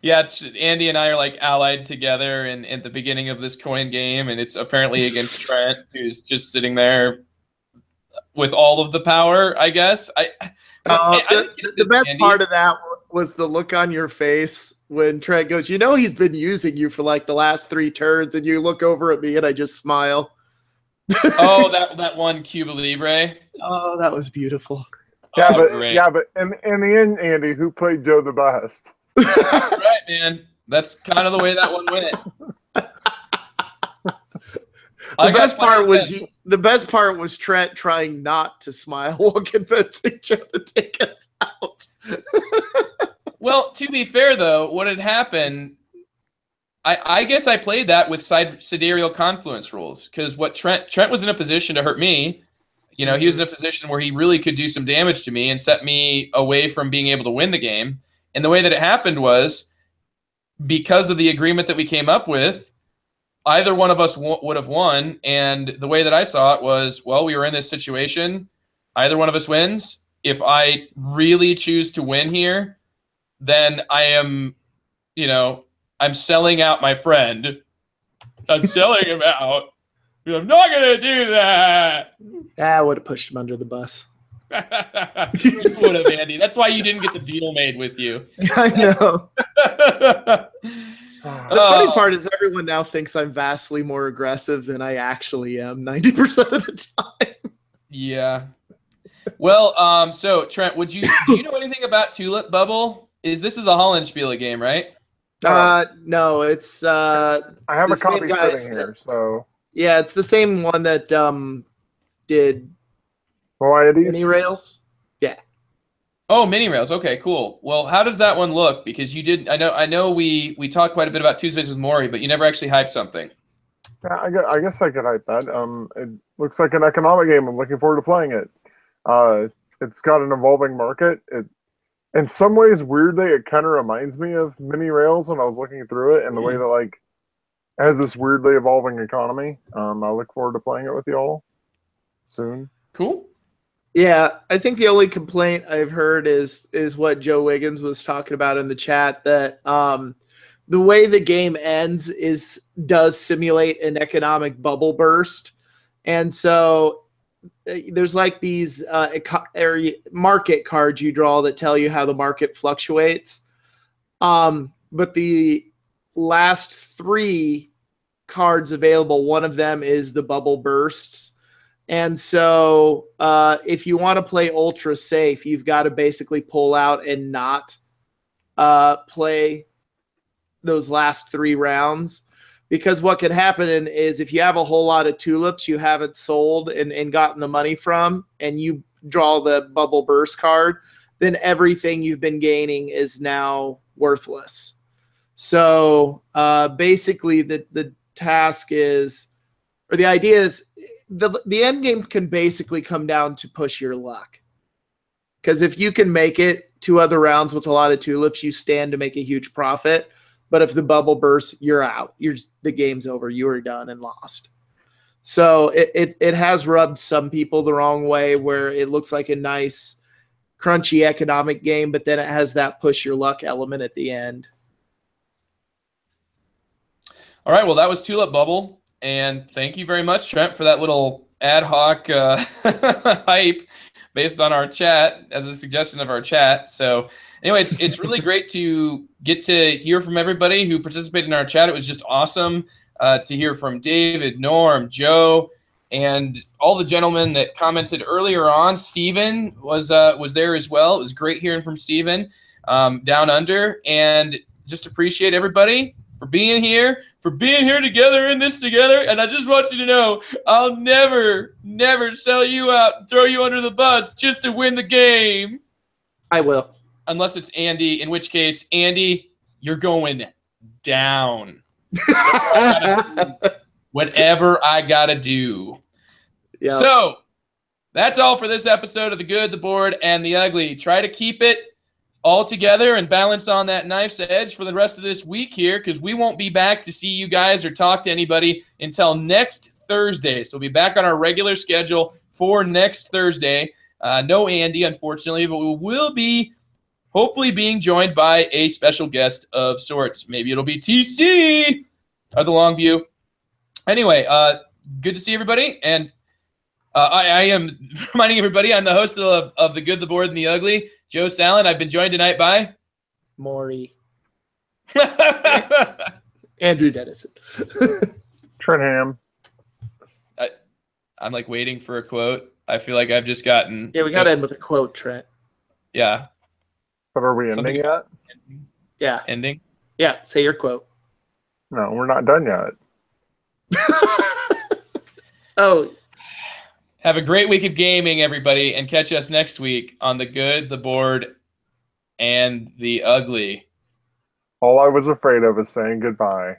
Yeah, Andy and I are like allied together at the beginning of this coin game, and it's apparently against Trent, who's just sitting there with all of the power, I guess. The best part of that was the look on your face when Trent goes, he's been using you for like the last 3 turns, and you look over at me and I just smile. Oh, that one Cuba Libre. Oh, that was beautiful. Yeah, but in the end, Andy, who played Joe the best? Right, man. That's kind of the way that one went. The best part was Trent trying not to smile while convincing Joe to take us out. Well, to be fair though, what had happened, I guess I played that with sidereal confluence rules, because what Trent was in a position to hurt me. He was in a position where he really could do some damage to me and set me away from being able to win the game. And the way that it happened was, because of the agreement that we came up with, either one of us would have won. And the way that I saw it was, well, we were in this situation. Either one of us wins. If I really choose to win here, then I am, I'm selling out my friend. I'm selling him out. I'm not going to do that. I would have pushed him under the bus. You would have, Andy. That's why you didn't get the deal made with you. I know. The funny part is everyone now thinks I'm vastly more aggressive than I actually am 90% of the time. Yeah. Well, so Trent, do you know anything about Tulip Bubble? This is a Hollandspiele game, right? No, it's I have a copy sitting here, so yeah, it's the same one that did Mini Rails. Yeah. Oh, Mini Rails. Okay, cool. Well, how does that one look? Because you did. I know we talked quite a bit about Tuesdays with Morrie, but you never actually hyped something. Yeah, I guess I could hype that. It looks like an economic game. I'm looking forward to playing it. It's got an evolving market. In some ways, weirdly, it kind of reminds me of Mini Rails when I was looking through it, and the way that it has this weirdly evolving economy. I look forward to playing it with you all soon. Cool. Yeah, I think the only complaint I've heard is what Joe Wiggins was talking about in the chat, that the way the game ends does simulate an economic bubble burst. And so there's like these market cards you draw that tell you how the market fluctuates. But the last 3 cards available, one of them is the bubble bursts. And so if you want to play ultra safe, you've got to basically pull out and not play those last 3 rounds. Because what can happen is if you have a whole lot of tulips you haven't sold and gotten the money from, and you draw the bubble burst card, then everything you've been gaining is now worthless. So basically the task is, or the idea is, the end game can basically come down to push your luck. Because if you can make it 2 other rounds with a lot of tulips, you stand to make a huge profit. But if the bubble bursts, you're out. The game's over. You are done and lost. So it has rubbed some people the wrong way, where it looks like a nice, crunchy economic game, but then it has that push your luck element at the end. All right, well, that was Tulip Bubble. And thank you very much, Trent, for that little ad hoc hype based on our chat, as a suggestion of our chat. So anyway, it's really great to get to hear from everybody who participated in our chat. It was just awesome to hear from David, Norm, Joe, and all the gentlemen that commented earlier on. Steven was there as well. It was great hearing from Steven down under, and just appreciate everybody for being here together in this together. And I just want you to know, I'll never sell you out and throw you under the bus just to win the game. I will. Unless it's Andy, in which case, Andy, you're going down. Whatever I gotta do. Yep. So that's all for this episode of The Good, the Bored, and the Ugly. Try to keep it all together and balance on that knife's edge for the rest of this week here, because we won't be back to see you guys or talk to anybody until next Thursday. So we'll be back on our regular schedule for next Thursday. No Andy, unfortunately, but we will be hopefully being joined by a special guest of sorts. Maybe it'll be TC or the long view. Anyway, good to see everybody. And I am reminding everybody I'm the host of The Good, the Bored, and the Ugly, Joe Sallin. I've been joined tonight by Morrie. Andrew Dennison. Trent Ham. I'm like waiting for a quote. I feel like I've just gotten. Yeah, we got to end with a quote, Trent. Yeah. But are we ending yet? Yeah. Ending? Yeah, say your quote. No, we're not done yet. Oh. Have a great week of gaming, everybody, and catch us next week on The Good, the Bored, and the Ugly. All I was afraid of is saying goodbye.